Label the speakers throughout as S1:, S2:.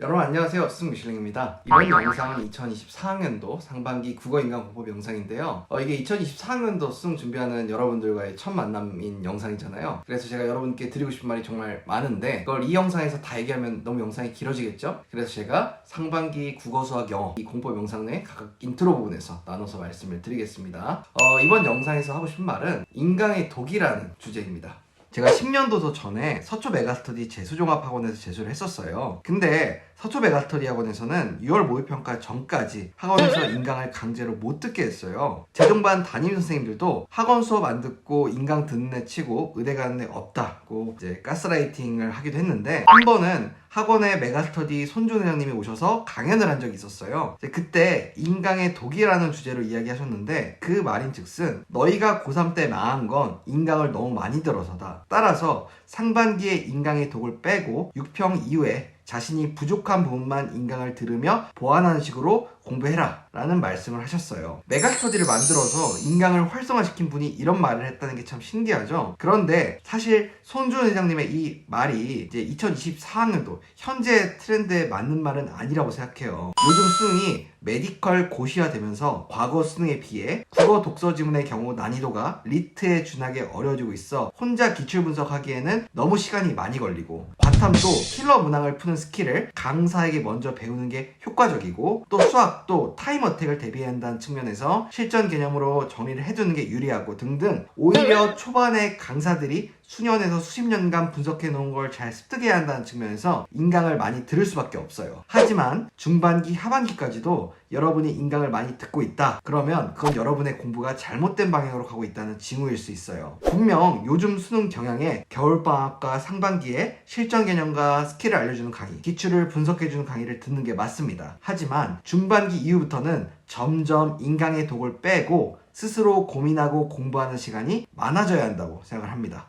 S1: 여러분 안녕하세요, 스승미슐랭입니다. 이번 영상은 2024학년도 상반기 국어인강 공법 영상인데요. 이게 2024학년도 수능 준비하는 여러분들과의 첫 만남인 영상이잖아요. 그래서 제가 여러분께 드리고 싶은 말이 정말 많은데 그걸 이 영상에서 다 얘기하면 너무 영상이 길어지겠죠? 그래서 제가 상반기 국어, 수학, 영어 이 공법 영상 내 각각 인트로 부분에서 나눠서 말씀을 드리겠습니다. 이번 영상에서 하고 싶은 말은 인강의 독이라는 주제입니다. 제가 10년도 전에 서초 메가스터디 재수종합학원에서 재수를 했었어요. 근데 서초 메가스터디 학원에서는 6월 모의평가 전까지 학원에서 인강을 강제로 못 듣게 했어요. 제 동반 담임 선생님들도 학원 수업 안 듣고 인강 듣는 애 치고 의대 가는 애 없다고 이제 가스라이팅을 하기도 했는데, 한 번은 학원에 메가스터디 손준 회장님이 오셔서 강연을 한 적이 있었어요. 그때 인강의 독이라는 주제로 이야기하셨는데, 그 말인즉슨 너희가 고3 때 망한 건 인강을 너무 많이 들어서다. 따라서 상반기에 인강의 독을 빼고 6평 이후에 자신이 부족한 부분만 인강을 들으며 보완하는 식으로 공부해라 라는 말씀을 하셨어요. 메가스터디를 만들어서 인강을 활성화시킨 분이 이런 말을 했다는 게 참 신기하죠. 그런데 사실 손준 회장님의 이 말이 이제 2024학년도 현재 트렌드에 맞는 말은 아니라고 생각해요. 요즘 수능이 메디컬 고시화 되면서 과거 수능에 비해 국어 독서 지문의 경우 난이도가 리트에 준하게 어려워지고 있어 혼자 기출 분석하기에는 너무 시간이 많이 걸리고, 과탐도 킬러 문항을 푸는 스킬을 강사에게 먼저 배우는 게 효과적이고, 또 수학도 타임 어택을 대비해야 한다는 측면에서 실전 개념으로 정리를 해두는 게 유리하고 등등, 오히려 초반에 강사들이 수년에서 수십 년간 분석해 놓은 걸 잘 습득해야 한다는 측면에서 인강을 많이 들을 수밖에 없어요. 하지만 중반기, 하반기까지도 여러분이 인강을 많이 듣고 있다, 그러면 그건 여러분의 공부가 잘못된 방향으로 가고 있다는 징후일 수 있어요. 분명 요즘 수능 경향에 겨울방학과 상반기에 실전 개념과 스킬을 알려주는 강의, 기출을 분석해주는 강의를 듣는 게 맞습니다. 하지만 중반기 이후부터는 점점 인강의 독을 빼고 스스로 고민하고 공부하는 시간이 많아져야 한다고 생각을 합니다.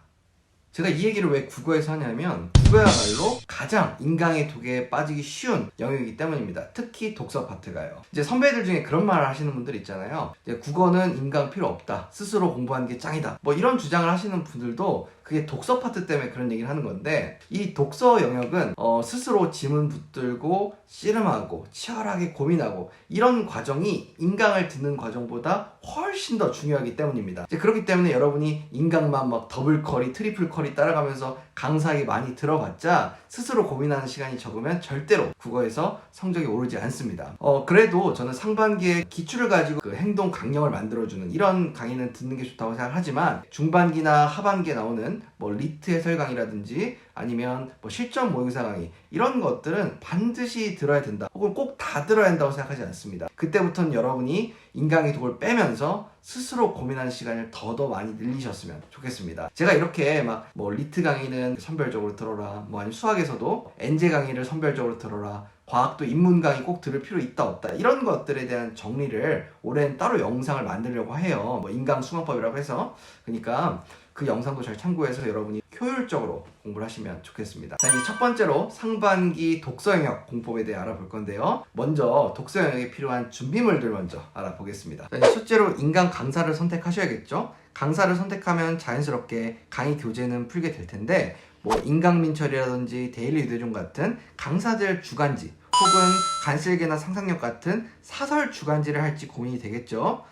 S1: 제가 이 얘기를 왜 국어에서 하냐면, 국어야말로 가장 인강의 독에 빠지기 쉬운 영역이기 때문입니다. 특히 독서 파트가요. 이제 선배들 중에 그런 말을 하시는 분들 있잖아요. 이제 국어는 인강 필요 없다, 스스로 공부하는 게 짱이다, 뭐 이런 주장을 하시는 분들도 그게 독서 파트 때문에 그런 얘기를 하는 건데, 이 독서 영역은 스스로 지문 붙들고 씨름하고 치열하게 고민하고 이런 과정이 인강을 듣는 과정보다 훨씬 더 중요하기 때문입니다. 이제 그렇기 때문에 여러분이 인강만 막 더블 커리, 트리플 커리 따라가면서 강사에게 많이 들어봤자 스스로 고민하는 시간이 적으면 절대로 국어에서 성적이 오르지 않습니다. 그래도 저는 상반기에 기출을 가지고 그 행동 강령을 만들어주는 이런 강의는 듣는 게 좋다고 생각하지만, 중반기나 하반기에 나오는 뭐 리트 해설 강의라든지 아니면 뭐 실전 모의고사 강의, 이런 것들은 반드시 들어야 된다, 혹은 꼭 다 들어야 한다고 생각하지 않습니다. 그때부터는 여러분이 인강의 독을 빼면서 스스로 고민하는 시간을 더 많이 늘리셨으면 좋겠습니다. 제가 이렇게 막 뭐 리트 강의는 선별적으로 들어라, 뭐 아니면 수학에서도 엔제 강의를 선별적으로 들어라, 과학도 인문 강의 꼭 들을 필요 있다 없다, 이런 것들에 대한 정리를 올해는 따로 영상을 만들려고 해요. 뭐 인강 수강법이라고 해서. 그러니까 그 영상도 잘 참고해서 여러분이 효율적으로 공부를 하시면 좋겠습니다. 자, 이제 첫 번째로 상반기 독서 영역 공법에 대해 알아볼 건데요. 먼저 독서 영역에 필요한 준비물들 먼저 알아보겠습니다. 자, 이제 첫째로 인강 강사를 선택하셔야겠죠. 강사를 선택하면 자연스럽게 강의 교재는 풀게 될 텐데, 뭐 인강민철이라든지 데일리 유대종 같은 강사들 주간지, 혹은 간슬개나 상상력 같은 사설 주간지를 할지 고민이 되겠죠.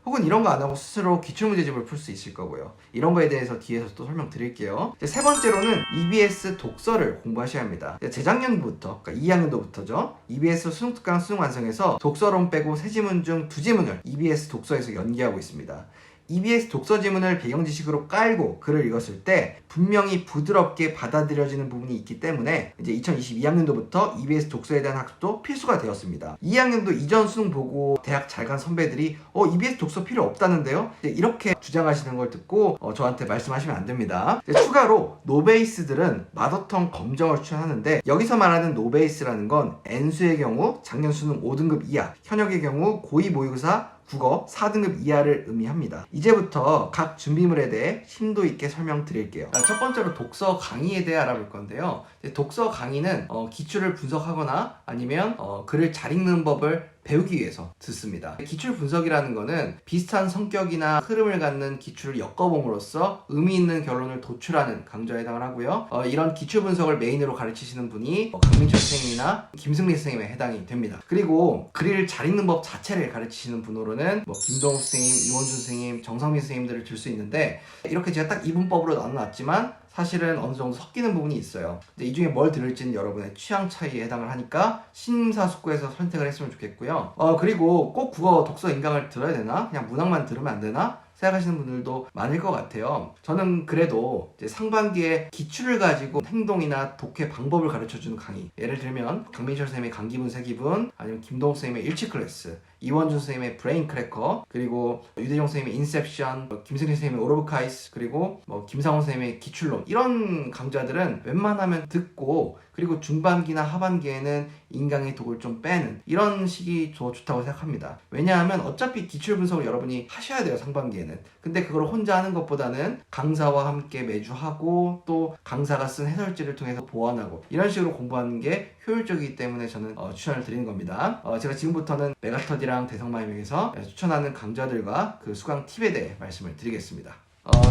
S1: 혹은 이런 거 안 하고 스스로 기출문제집을 풀 수 있을 거고요. 이런 거에 대해서 뒤에서 또 설명드릴게요. 세 번째로는 EBS 독서를 공부하셔야 합니다. 재작년부터, 그러니까 2학년도부터죠. EBS 수능특강 수능 완성에서 독서론 빼고 3지문 중 2지문을 EBS 독서에서 연기하고 있습니다. EBS 독서 지문을 배경 지식으로 깔고 글을 읽었을 때 분명히 부드럽게 받아들여지는 부분이 있기 때문에 이제 2022학년도부터 EBS 독서에 대한 학습도 필수가 되었습니다. 2학년도 이전 수능 보고 대학 잘 간 선배들이 EBS 독서 필요 없다는데요? 이렇게 주장하시는 걸 듣고 저한테 말씀하시면 안 됩니다. 추가로 노베이스들은 마더텅 검정을 추천하는데, 여기서 말하는 노베이스라는 건 N수의 경우 작년 수능 5등급 이하, 현역의 경우 고2 모의고사 국어 4등급 이하를 의미합니다. 이제부터 각 준비물에 대해 심도 있게 설명드릴게요. 첫 번째로 독서 강의에 대해 알아볼 건데요. 독서 강의는 기출을 분석하거나 아니면 글을 잘 읽는 법을 배우기 위해서 듣습니다. 기출 분석이라는 거는 비슷한 성격이나 흐름을 갖는 기출을 엮어봄으로써 의미 있는 결론을 도출하는 강좌에 해당을 하고요. 이런 기출 분석을 메인으로 가르치시는 분이 강민철 선생님이나 김승리 선생님에 해당이 됩니다. 그리고 글을 잘 읽는 법 자체를 가르치시는 분으로는 김동욱 선생님, 이원준 선생님, 정성민 선생님들을 들 수 있는데, 이렇게 제가 딱 이분법으로 나눠놨지만 사실은 어느 정도 섞이는 부분이 있어요. 이 중에 뭘 들을지는 여러분의 취향 차이에 해당을 하니까 심사숙고해서 선택을 했으면 좋겠고요. 그리고 꼭 국어 독서 인강을 들어야 되나? 그냥 문학만 들으면 안 되나? 생각하시는 분들도 많을 것 같아요. 저는 그래도 이제 상반기에 기출을 가지고 행동이나 독해 방법을 가르쳐주는 강의, 예를 들면 강민철 선생님의 강기분 세기분, 아니면 김동욱 선생님의 일치 클래스, 이원준 선생님의 브레인 크래커, 그리고 유대종 선생님의 인셉션, 김승리 선생님의 오르브카이스, 그리고 김상원 선생님의 기출론, 이런 강좌들은 웬만하면 듣고, 그리고 중반기나 하반기에는 인강의 독을 좀 빼는 이런 식이 더 좋다고 생각합니다. 왜냐하면 어차피 기출 분석을 여러분이 하셔야 돼요, 상반기에는. 근데 그걸 혼자 하는 것보다는 강사와 함께 매주 하고, 또 강사가 쓴 해설지를 통해서 보완하고, 이런 식으로 공부하는 게 효율적이기 때문에 저는 추천을 드리는 겁니다. 제가 지금부터는 메가스터디랑 대성마임에서 추천하는 강좌들과 그 수강 팁에 대해 말씀을 드리겠습니다.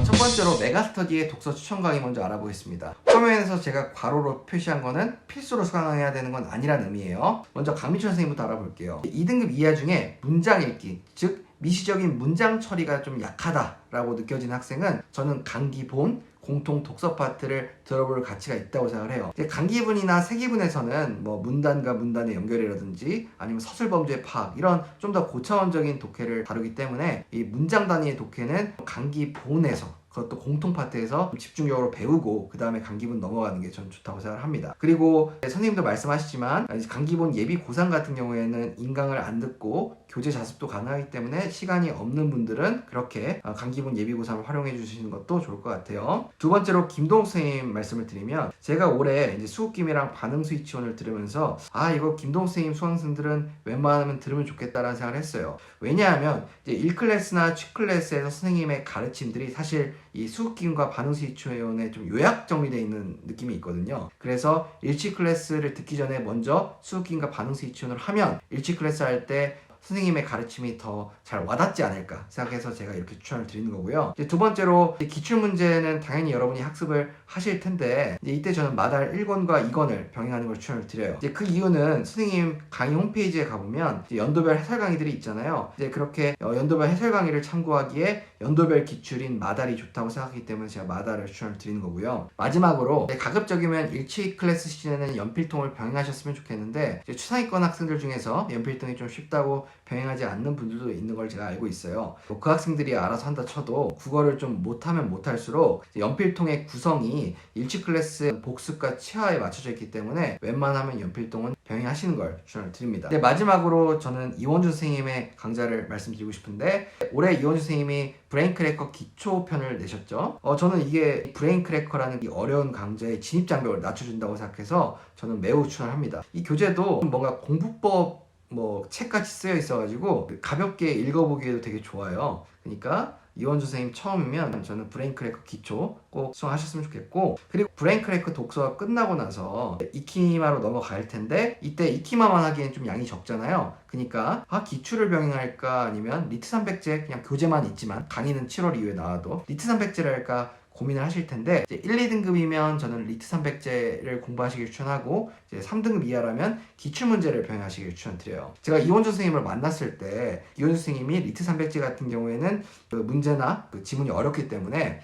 S1: 첫 번째로 메가스터디의 독서 추천 강의 먼저 알아보겠습니다. 화면에서 제가 괄호로 표시한 거는 필수로 수강해야 되는 건 아니라는 의미예요. 먼저 강민철 선생님부터 알아볼게요. 2등급 이하 중에 문장 읽기, 즉 미시적인 문장 처리가 좀 약하다라고 느껴지는 학생은 저는 강기본, 공통 독서 파트를 들어볼 가치가 있다고 생각을 해요. 강기분이나 세기분에서는 문단과 문단의 연결이라든지 아니면 서술범주의 파악, 이런 좀 더 고차원적인 독해를 다루기 때문에 이 문장 단위의 독해는 강기본에서, 그것도 공통 파트에서 집중적으로 배우고 그 다음에 강기본 넘어가는 게 전 좋다고 생각을 합니다. 그리고 선생님도 말씀하시지만 강기본 예비 고3 같은 경우에는 인강을 안 듣고 교재 자습도 가능하기 때문에 시간이 없는 분들은 그렇게 강기본 예비 고3을 활용해 주시는 것도 좋을 것 같아요. 두 번째로 김동욱 선생님 말씀을 드리면, 제가 올해 이제 수국김이랑 반응 스위치온을 들으면서 이거 김동욱 선생님 수강생들은 웬만하면 들으면 좋겠다라는 생각을 했어요. 왜냐하면 이제 1클래스나 취클래스에서 선생님의 가르침들이 사실 이 수국김과 반응 스위치온에 좀 요약 정리되어 있는 느낌이 있거든요. 그래서 1치 클래스를 듣기 전에 먼저 수국김과 반응 스위치온을 하면 1치 클래스 할 때 선생님의 가르침이 더 잘 와닿지 않을까 생각해서 제가 이렇게 추천을 드리는 거고요. 이제 두 번째로 기출문제는 당연히 여러분이 학습을 하실 텐데, 이때 저는 마달 1권과 2권을 병행하는 걸 추천을 드려요. 이제 그 이유는 선생님 강의 홈페이지에 가보면 연도별 해설 강의들이 있잖아요. 이제 그렇게 연도별 해설 강의를 참고하기에 연도별 기출인 마달이 좋다고 생각하기 때문에 제가 마달을 추천을 드리는 거고요. 마지막으로 가급적이면 일치 클래스 시즌에는 연필통을 병행하셨으면 좋겠는데, 최상위권 학생들 중에서 연필통이 좀 쉽다고 병행하지 않는 분들도 있는 걸 제가 알고 있어요. 그 학생들이 알아서 한다 쳐도 국어를 좀 못하면 못할수록 연필통의 구성이 일치 클래스 복습과 치하에 맞춰져 있기 때문에 웬만하면 연필통은 병행하시는 걸 추천을 드립니다. 마지막으로 저는 이원준 선생님의 강좌를 말씀드리고 싶은데, 올해 이원준 선생님이 브레인크래커 기초편을 내셨죠. 저는 이게 브레인크래커라는 이 어려운 강좌의 진입장벽을 낮춰준다고 생각해서 저는 매우 추천합니다. 이 교재도 뭔가 공부법 책같이 쓰여 있어가지고 가볍게 읽어보기에도 되게 좋아요. 그러니까 이원준 선생님 처음이면 저는 브레인크래커 기초 꼭 수강하셨으면 좋겠고, 그리고 브레인크래커 독서가 끝나고 나서 이키마로 넘어갈 텐데, 이때 이키마만 하기엔 좀 양이 적잖아요. 그러니까 기출을 병행할까, 아니면 리트 300제 그냥 교재만 있지만 강의는 7월 이후에 나와도 리트 300제를 할까 고민을 하실 텐데, 이제 1, 2등급이면 저는 리트 300제를 공부하시길 추천하고, 이제 3등급 이하라면 기출문제를 병행하시길 추천드려요. 제가 이원준 선생님을 만났을 때 이원준 선생님이 리트 300제 같은 경우에는 그 문제나 그 지문이 어렵기 때문에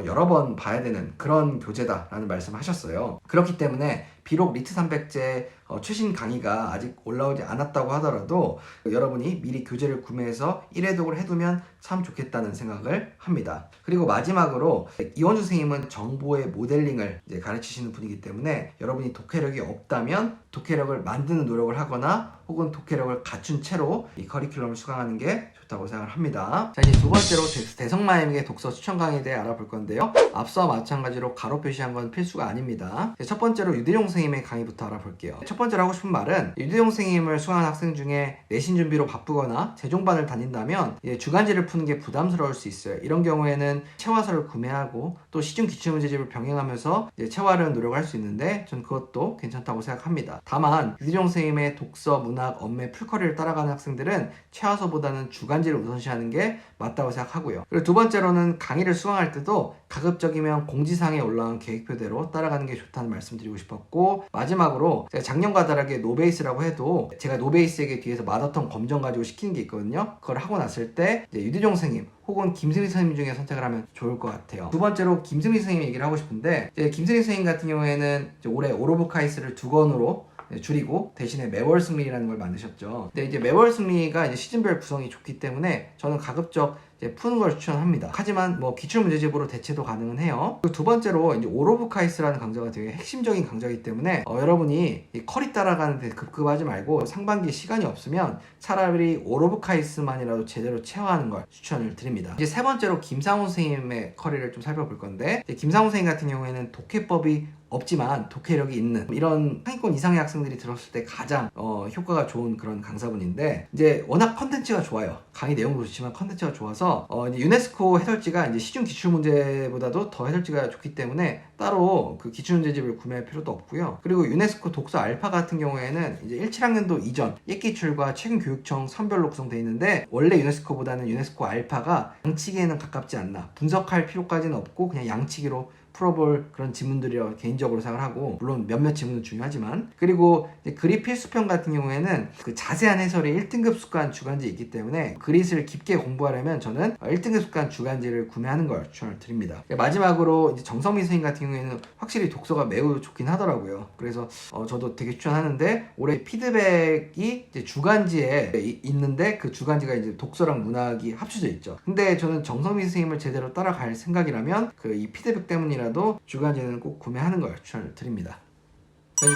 S1: 여러 번 봐야 되는 그런 교재다라는 말씀을 하셨어요. 그렇기 때문에 비록 리트 300제 최신 강의가 아직 올라오지 않았다고 하더라도 여러분이 미리 교재를 구매해서 1회독을 해두면 참 좋겠다는 생각을 합니다. 그리고 마지막으로 이원준 선생님은 정보의 모델링을 이제 가르치시는 분이기 때문에 여러분이 독해력이 없다면 독해력을 만드는 노력을 하거나 혹은 독해력을 갖춘 채로 이 커리큘럼을 수강하는 게 좋다고 생각을 합니다. 자, 이제 두 번째로 대성마임의 독서 추천 강의에 대해 알아볼 건데요. 앞서와 마찬가지로 가로 표시한 건 필수가 아닙니다. 첫 번째로 유대종 선생님의 강의부터 알아볼게요. 첫 번째로 하고 싶은 말은 유대종 선생님을 수강한 학생 중에 내신 준비로 바쁘거나 재종반을 다닌다면 주간지를 푸는 게 부담스러울 수 있어요. 이런 경우에는 체화서를 구매하고 또 시중 기출문제집을 병행하면서 체화를 노력할 수 있는데 전 그것도 괜찮다고 생각합니다. 다만 유대종 선생님의 독서, 문학, 언매, 풀커리를 따라가는 학생들은 체화서보다는 주간지를 우선시하는 게 맞다고 생각하고요. 그리고 두 번째로는 강의를 수강할 때도 가급적이면 공지사항에 올라온 계획표대로 따라가는 게 좋다는 말씀드리고 싶었고, 마지막으로 제가 작년과 다르게 노베이스라고 해도 제가 노베이스에게 뒤에서 마더턴 검정 가지고 시키는 게 있거든요. 그걸 하고 났을 때 유대종 선생님 혹은 김승희 선생님 중에 선택을 하면 좋을 것 같아요. 두 번째로 김승희 선생님 얘기를 하고 싶은데, 김승희 선생님 같은 경우에는 올해 올 오브 카이스를 2권으로 줄이고 대신에 매월 승리라는 걸 만드셨죠. 근데 이제 매월 승리가 이제 시즌별 구성이 좋기 때문에 저는 가급적 푸는 걸 추천합니다. 하지만 뭐 기출문제집으로 대체도 가능은 해요. 그리고 두 번째로 이제 올 오브 카이스라는 강좌가 되게 핵심적인 강좌이기 때문에 여러분이 이 커리 따라가는데 급급하지 말고 상반기에 시간이 없으면 차라리 올 오브 카이스만이라도 제대로 체화하는 걸 추천을 드립니다. 이제 세 번째로 김상훈 선생님의 커리를 좀 살펴볼 건데, 김상훈 선생님 같은 경우에는 독해법이 없지만 독해력이 있는 이런 상위권 이상의 학생들이 들었을 때 가장 효과가 좋은 그런 강사분인데, 이제 워낙 컨텐츠가 좋아요. 강의 내용도 좋지만 컨텐츠가 좋아서 이제 유네스코 해설지가 이제 시중 기출 문제보다도 더 해설지가 좋기 때문에 따로 그 기출 문제집을 구매할 필요도 없고요. 그리고 유네스코 독서 알파 같은 경우에는 이제 17학년도 이전 옛 기출과 최근 교육청 선별로 구성되어 있는데, 원래 유네스코보다는 유네스코 알파가 양치기에는 가깝지 않나, 분석할 필요까지는 없고 그냥 양치기로 풀어볼 그런 지문들이라고 개인적으로 생각을 하고, 물론 몇몇 지문은 중요하지만, 그리고 그릿 필수편 같은 경우에는 그 자세한 해설이 1등급 습관 주간지에 있기 때문에 그릿을 깊게 공부하려면 저는 1등급 습관 주간지를 구매하는 걸 추천을 드립니다. 마지막으로 이제 정성민 선생님 같은 경우에는 확실히 독서가 매우 좋긴 하더라고요. 그래서 저도 되게 추천하는데, 올해 피드백이 이제 주간지에 있는데 그 주간지가 이제 독서랑 문학이 합쳐져 있죠. 근데 저는 정성민 선생님을 제대로 따라갈 생각이라면 그 이 피드백 때문이라 주간지는 꼭 구매하는 걸 추천을 드립니다.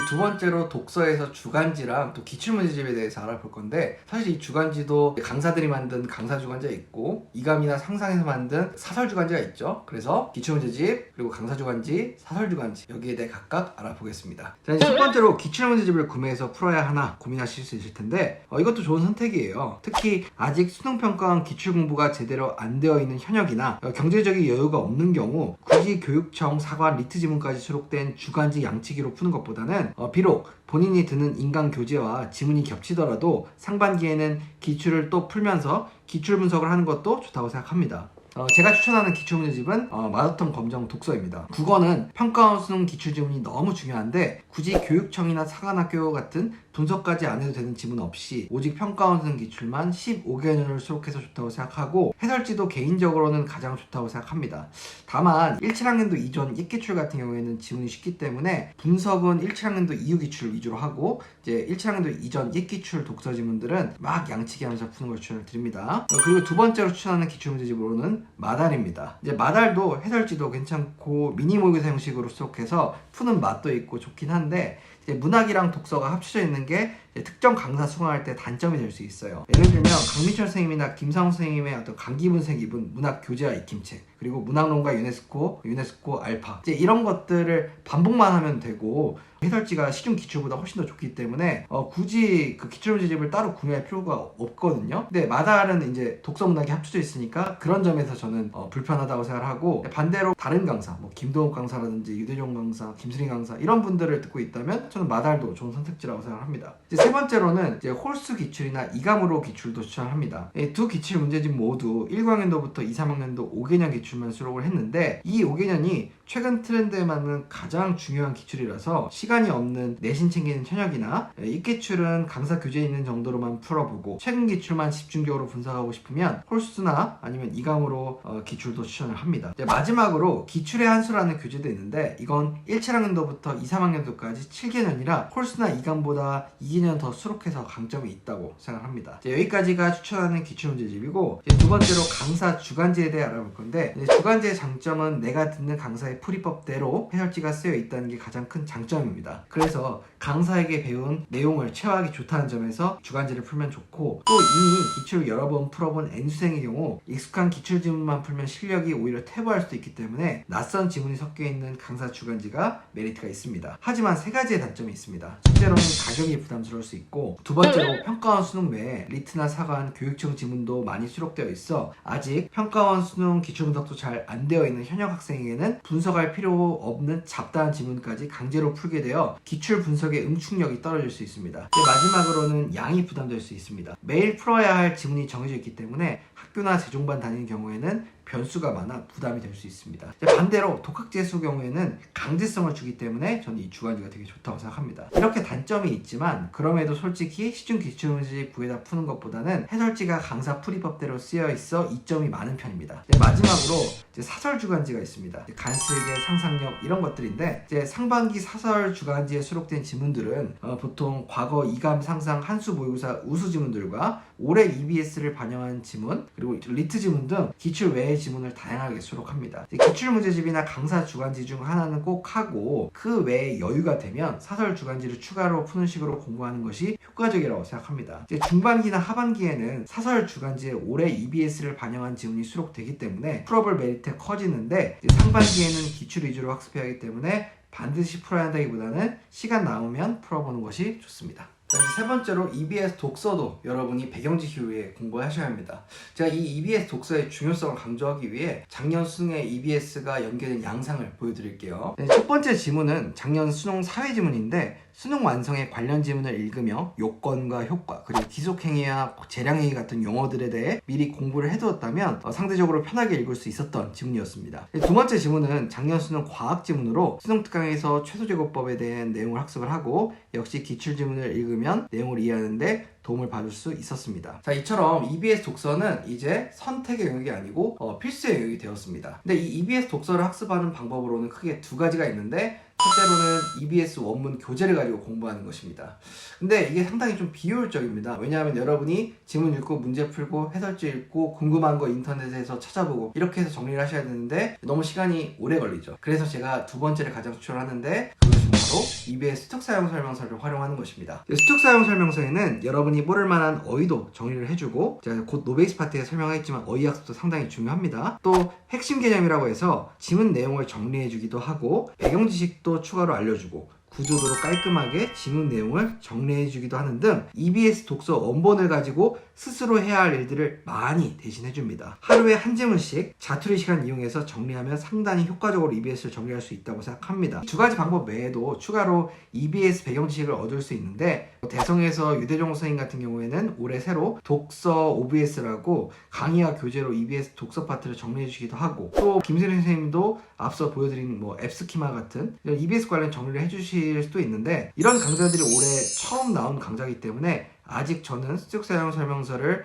S1: 두 번째로 독서에서 주간지랑 또 기출문제집에 대해서 알아볼 건데, 사실 이 주간지도 강사들이 만든 강사 주간지가 있고 이감이나 상상에서 만든 사설 주간지가 있죠. 그래서 기출문제집, 그리고 강사 주간지, 사설 주간지, 여기에 대해 각각 알아보겠습니다. 자, 이제 첫 번째로 기출문제집을 구매해서 풀어야 하나 고민하실 수 있을 텐데, 이것도 좋은 선택이에요. 특히 아직 수능평가원 기출공부가 제대로 안 되어 있는 현역이나 경제적인 여유가 없는 경우 굳이 교육청, 사관, 리트 지문까지 수록된 주간지 양치기로 푸는 것보다는 비록 본인이 드는 인강 교재와 지문이 겹치더라도 상반기에는 기출을 또 풀면서 기출 분석을 하는 것도 좋다고 생각합니다. 제가 추천하는 기출문제집은 마더턴 검정 독서입니다. 국어는 평가원 수능 기출지문이 너무 중요한데 굳이 교육청이나 사관학교 같은 분석까지 안 해도 되는 지문 없이 오직 평가원 수능 기출만 15개년을 수록해서 좋다고 생각하고, 해설지도 개인적으로는 가장 좋다고 생각합니다. 다만 17학년도 이전 옛 기출 같은 경우에는 지문이 쉽기 때문에 분석은 17학년도 이후 기출 위주로 하고, 이제 17학년도 이전 옛 기출 독서 지문들은 막 양치기 하면서 푸는 걸 추천을 드립니다. 그리고 두 번째로 추천하는 기출문제집으로는 마달입니다. 이제 마달도 해설지도 괜찮고 미니 모의고사 형식으로 수록해서 푸는 맛도 있고 좋긴 한데, 이제 문학이랑 독서가 합쳐져 있는 게 특정 강사 수강할 때 단점이 될 수 있어요. 예를 들면 강민철 선생님이나 김상훈 선생님의 어떤 강기문생 입은 문학 교재와 익힘책, 그리고 문학론과 유네스코 알파, 이제 이런 것들을 반복만 하면 되고 해설지가 시중 기출보다 훨씬 더 좋기 때문에 굳이 그 기출문제집을 따로 구매할 필요가 없거든요. 근데 마달은 이제 독서 문학이 합쳐져 있으니까 그런 점에서 저는 불편하다고 생각을 하고, 반대로 다른 강사, 뭐 김동욱 강사라든지 유대종 강사, 김수린 강사 이런 분들을 듣고 있다면 저는 마달도 좋은 선택지라고 생각을 합니다. 이제 세 번째로는 이제 홀수 기출이나 이감으로 기출도 추천합니다. 두 기출 문제집 모두 1학년도부터 2, 3학년도 5개년 기출만 수록을 했는데, 이 5개년이 최근 트렌드에 맞는 가장 중요한 기출이라서 시간이 없는 내신 챙기는 현역이나 이 기출은 강사 교재에 있는 정도로만 풀어보고 최근 기출만 집중적으로 분석하고 싶으면 홀수나 아니면 이감으로 기출도 추천을 합니다. 마지막으로 기출의 한수라는 교재도 있는데, 이건 17학년도부터 2, 3학년도까지 7개년이라 홀수나 이감보다 2개년 더 수록해서 강점이 있다고 생각합니다. 여기까지가 추천하는 기출문제집이고, 두 번째로 강사 주간지에 대해 알아볼 건데, 주간지의 장점은 내가 듣는 강사의 풀이법대로 해설지가 쓰여 있다는 게 가장 큰 장점입니다. 그래서 강사에게 배운 내용을 체화하기 좋다는 점에서 주간지를 풀면 좋고, 또 이미 기출을 여러 번 풀어본 N수생의 경우 익숙한 기출 지문만 풀면 실력이 오히려 퇴보할 수도 있기 때문에 낯선 지문이 섞여 있는 강사 주간지가 메리트가 있습니다. 하지만 세 가지의 단점, 단점이 있습니다. 첫째로는 가격이 부담스러울 수 있고, 두 번째로 평가원 수능 외에 리트나 사관, 교육청 지문도 많이 수록되어 있어 아직 평가원 수능 기출 분석도 잘 안 되어 있는 현역 학생에게는 분석할 필요 없는 잡다한 지문까지 강제로 풀게 되어 기출 분석의 응축력이 떨어질 수 있습니다. 마지막으로는 양이 부담될 수 있습니다. 매일 풀어야 할 지문이 정해져 있기 때문에 학교나 재종반 다니는 경우에는 변수가 많아 부담이 될 수 있습니다. 반대로 독학재수 경우에는 강제성을 주기 때문에 저는 이 주간지가 되게 좋다고 생각합니다. 이렇게 단점이 있지만 그럼에도 솔직히 시중 기출문제 구에다 푸는 것보다는 해설지가 강사 풀이법대로 쓰여 있어 이점이 많은 편입니다. 마지막으로 사설 주간지가 있습니다. 간슬계, 상상력 이런 것들인데 상반기 사설 주간지에 수록된 지문들은 보통 과거 이감, 상상, 한수, 모의고사 우수 지문들과 올해 EBS를 반영한 지문, 그리고 리트 지문 등 기출 외의 지문을 다양하게 수록합니다. 기출문제집이나 강사 주간지 중 하나는 꼭 하고 그 외에 여유가 되면 사설 주간지를 추가로 푸는 식으로 공부하는 것이 효과적이라고 생각합니다. 중반기나 하반기에는 사설 주간지에 올해 EBS를 반영한 지문이 수록되기 때문에 풀어볼 메리트가 커지는데, 상반기에는 기출 위주로 학습해야 하기 때문에 반드시 풀어야 한다기보다는 시간 남으면 풀어보는 것이 좋습니다. 자, 이제 세 번째로 EBS 독서도 여러분이 배경지시 후에 공부하셔야 합니다. 제가 이 EBS 독서의 중요성을 강조하기 위해 작년 수능에 EBS가 연계된 양상을 보여드릴게요. 첫 번째 지문은 작년 수능 사회지문인데, 수능 완성에 관련 지문을 읽으며 요건과 효과, 그리고 기속행위와 재량행위 같은 용어들에 대해 미리 공부를 해두었다면 상대적으로 편하게 읽을 수 있었던 지문이었습니다. 두 번째 지문은 작년 수능 과학 지문으로 수능 특강에서 최소제곱법에 대한 내용을 학습을 하고, 역시 기출지문을 읽으면 내용을 이해하는데 도움을 받을 수 있었습니다. 자, 이처럼 EBS 독서는 이제 선택의 영역이 아니고 필수의 영역이 되었습니다. 근데 이 EBS 독서를 학습하는 방법으로는 크게 두 가지가 있는데, 첫째로는 EBS 원문 교재를 가지고 공부하는 것입니다. 근데 이게 상당히 좀 비효율적입니다. 왜냐하면 여러분이 지문 읽고 문제 풀고 해설지 읽고 궁금한 거 인터넷에서 찾아보고 이렇게 해서 정리를 하셔야 되는데 너무 시간이 오래 걸리죠. 그래서 제가 두 번째를 가장 추천하는데, 그것이 바로 EBS 수특사용설명서를 활용하는 것입니다. 수특사용설명서에는 여러분이 모를 만한 어휘도 정리를 해주고, 제가 곧 노베이스 파트에 설명하겠지만 어휘 학습도 상당히 중요합니다. 또 핵심 개념이라고 해서 지문 내용을 정리해주기도 하고, 배경 지식도 추가로 알려주고, 구조도로 깔끔하게 지문 내용을 정리해주기도 하는 등 EBS 독서 원본을 가지고 스스로 해야 할 일들을 많이 대신해줍니다. 하루에 한 지문씩 자투리 시간 이용해서 정리하면 상당히 효과적으로 EBS를 정리할 수 있다고 생각합니다. 두 가지 방법 외에도 추가로 EBS 배경 지식을 얻을 수 있는데, 대성에서 유대종 선생님 같은 경우에는 올해 새로 독서 OBS라고 강의와 교재로 EBS 독서 파트를 정리해 주기도 하고, 또 김세린 선생님도 앞서 보여드린 앱스키마 같은 이런 EBS 관련 정리를 해주실 수도 있는데, 이런 강좌들이 올해 처음 나온 강좌이기 때문에 아직 저는 수특사용 설명서를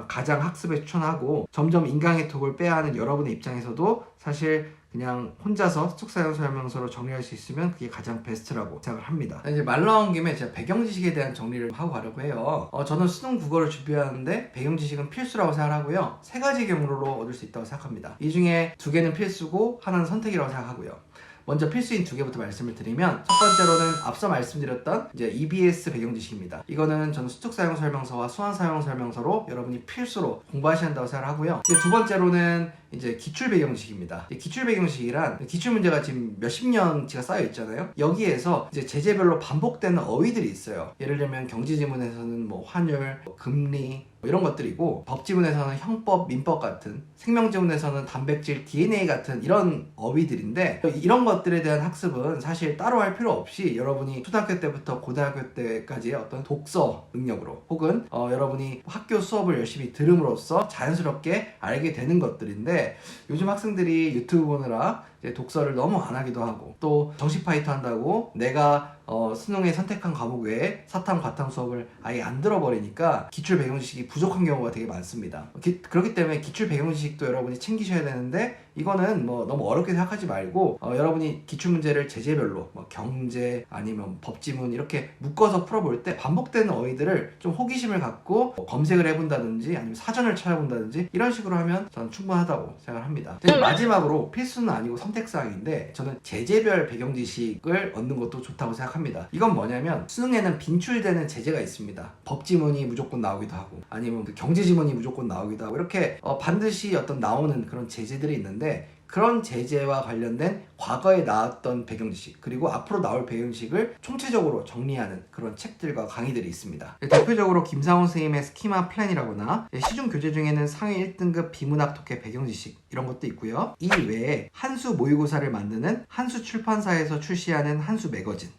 S1: 가장 학습에 추천하고, 점점 인강의 톡을 빼야 하는 여러분의 입장에서도 사실 그냥 혼자서 수특사용 설명서로 정리할 수 있으면 그게 가장 베스트라고 생각을 합니다. 이제 말 나온 김에 제가 배경 지식에 대한 정리를 하고 가려고 해요. 저는 수능 국어를 준비하는데 배경 지식은 필수라고 생각하고요. 세 가지 경로로 얻을 수 있다고 생각합니다. 이 중에 두 개는 필수고 하나는 선택이라고 생각하고요. 먼저 필수인 두 개부터 말씀을 드리면, 첫 번째로는 앞서 말씀드렸던 이제 EBS 배경 지식입니다. 이거는 저는 수특 사용 설명서와 수완 사용 설명서로 여러분이 필수로 공부하셔야 한다고 생각하고요. 이제 두 번째로는 이제 기출 배경 지식입니다. 기출 배경 지식이란 기출 문제가 지금 몇십 년치가 쌓여 있잖아요. 여기에서 이제 제재별로 반복되는 어휘들이 있어요. 예를 들면 경제 지문에서는 환율, 금리 이런 것들이고, 법 지문에서는 형법, 민법 같은, 생명 지문에서는 단백질, DNA 같은 이런 어휘들인데, 이런 것들에 대한 학습은 사실 따로 할 필요 없이 여러분이 초등학교 때부터 고등학교 때까지의 어떤 독서 능력으로, 혹은 여러분이 학교 수업을 열심히 들음으로써 자연스럽게 알게 되는 것들인데, 요즘 학생들이 유튜브 보느라 이제 독서를 너무 안 하기도 하고, 또 정시 파이터 한다고 내가 수능에 선택한 과목 외에 사탐, 과탐 수업을 아예 안 들어버리니까 기출 배경 지식이 부족한 경우가 되게 많습니다. 그렇기 때문에 기출 배경 지식도 여러분이 챙기셔야 되는데, 이거는 너무 어렵게 생각하지 말고 여러분이 기출 문제를 제재별로 경제 아니면 법지문 이렇게 묶어서 풀어볼 때 반복되는 어휘들을 좀 호기심을 갖고 검색을 해본다든지 아니면 사전을 찾아본다든지 이런 식으로 하면 저는 충분하다고 생각을 합니다. 마지막으로 필수는 아니고 선택사항인데, 저는 제재별 배경 지식을 얻는 것도 좋다고 생각합니다. 이건 뭐냐면, 수능에는 빈출되는 제재가 있습니다. 법지문이 무조건 나오기도 하고, 아니면 경제지문이 무조건 나오기도 하고, 이렇게 반드시 어떤 나오는 그런 제재들이 있는데, 그런 제재와 관련된 과거에 나왔던 배경지식 그리고 앞으로 나올 배경지식을 총체적으로 정리하는 그런 책들과 강의들이 있습니다. 대표적으로 김상훈 선생님의 스키마 플랜이라거나 시중 교재 중에는 상위 1등급 비문학 독해 배경지식 이런 것도 있고요. 이 외에 한수 모의고사를 만드는 한수 출판사에서 출시하는 한수 매거진,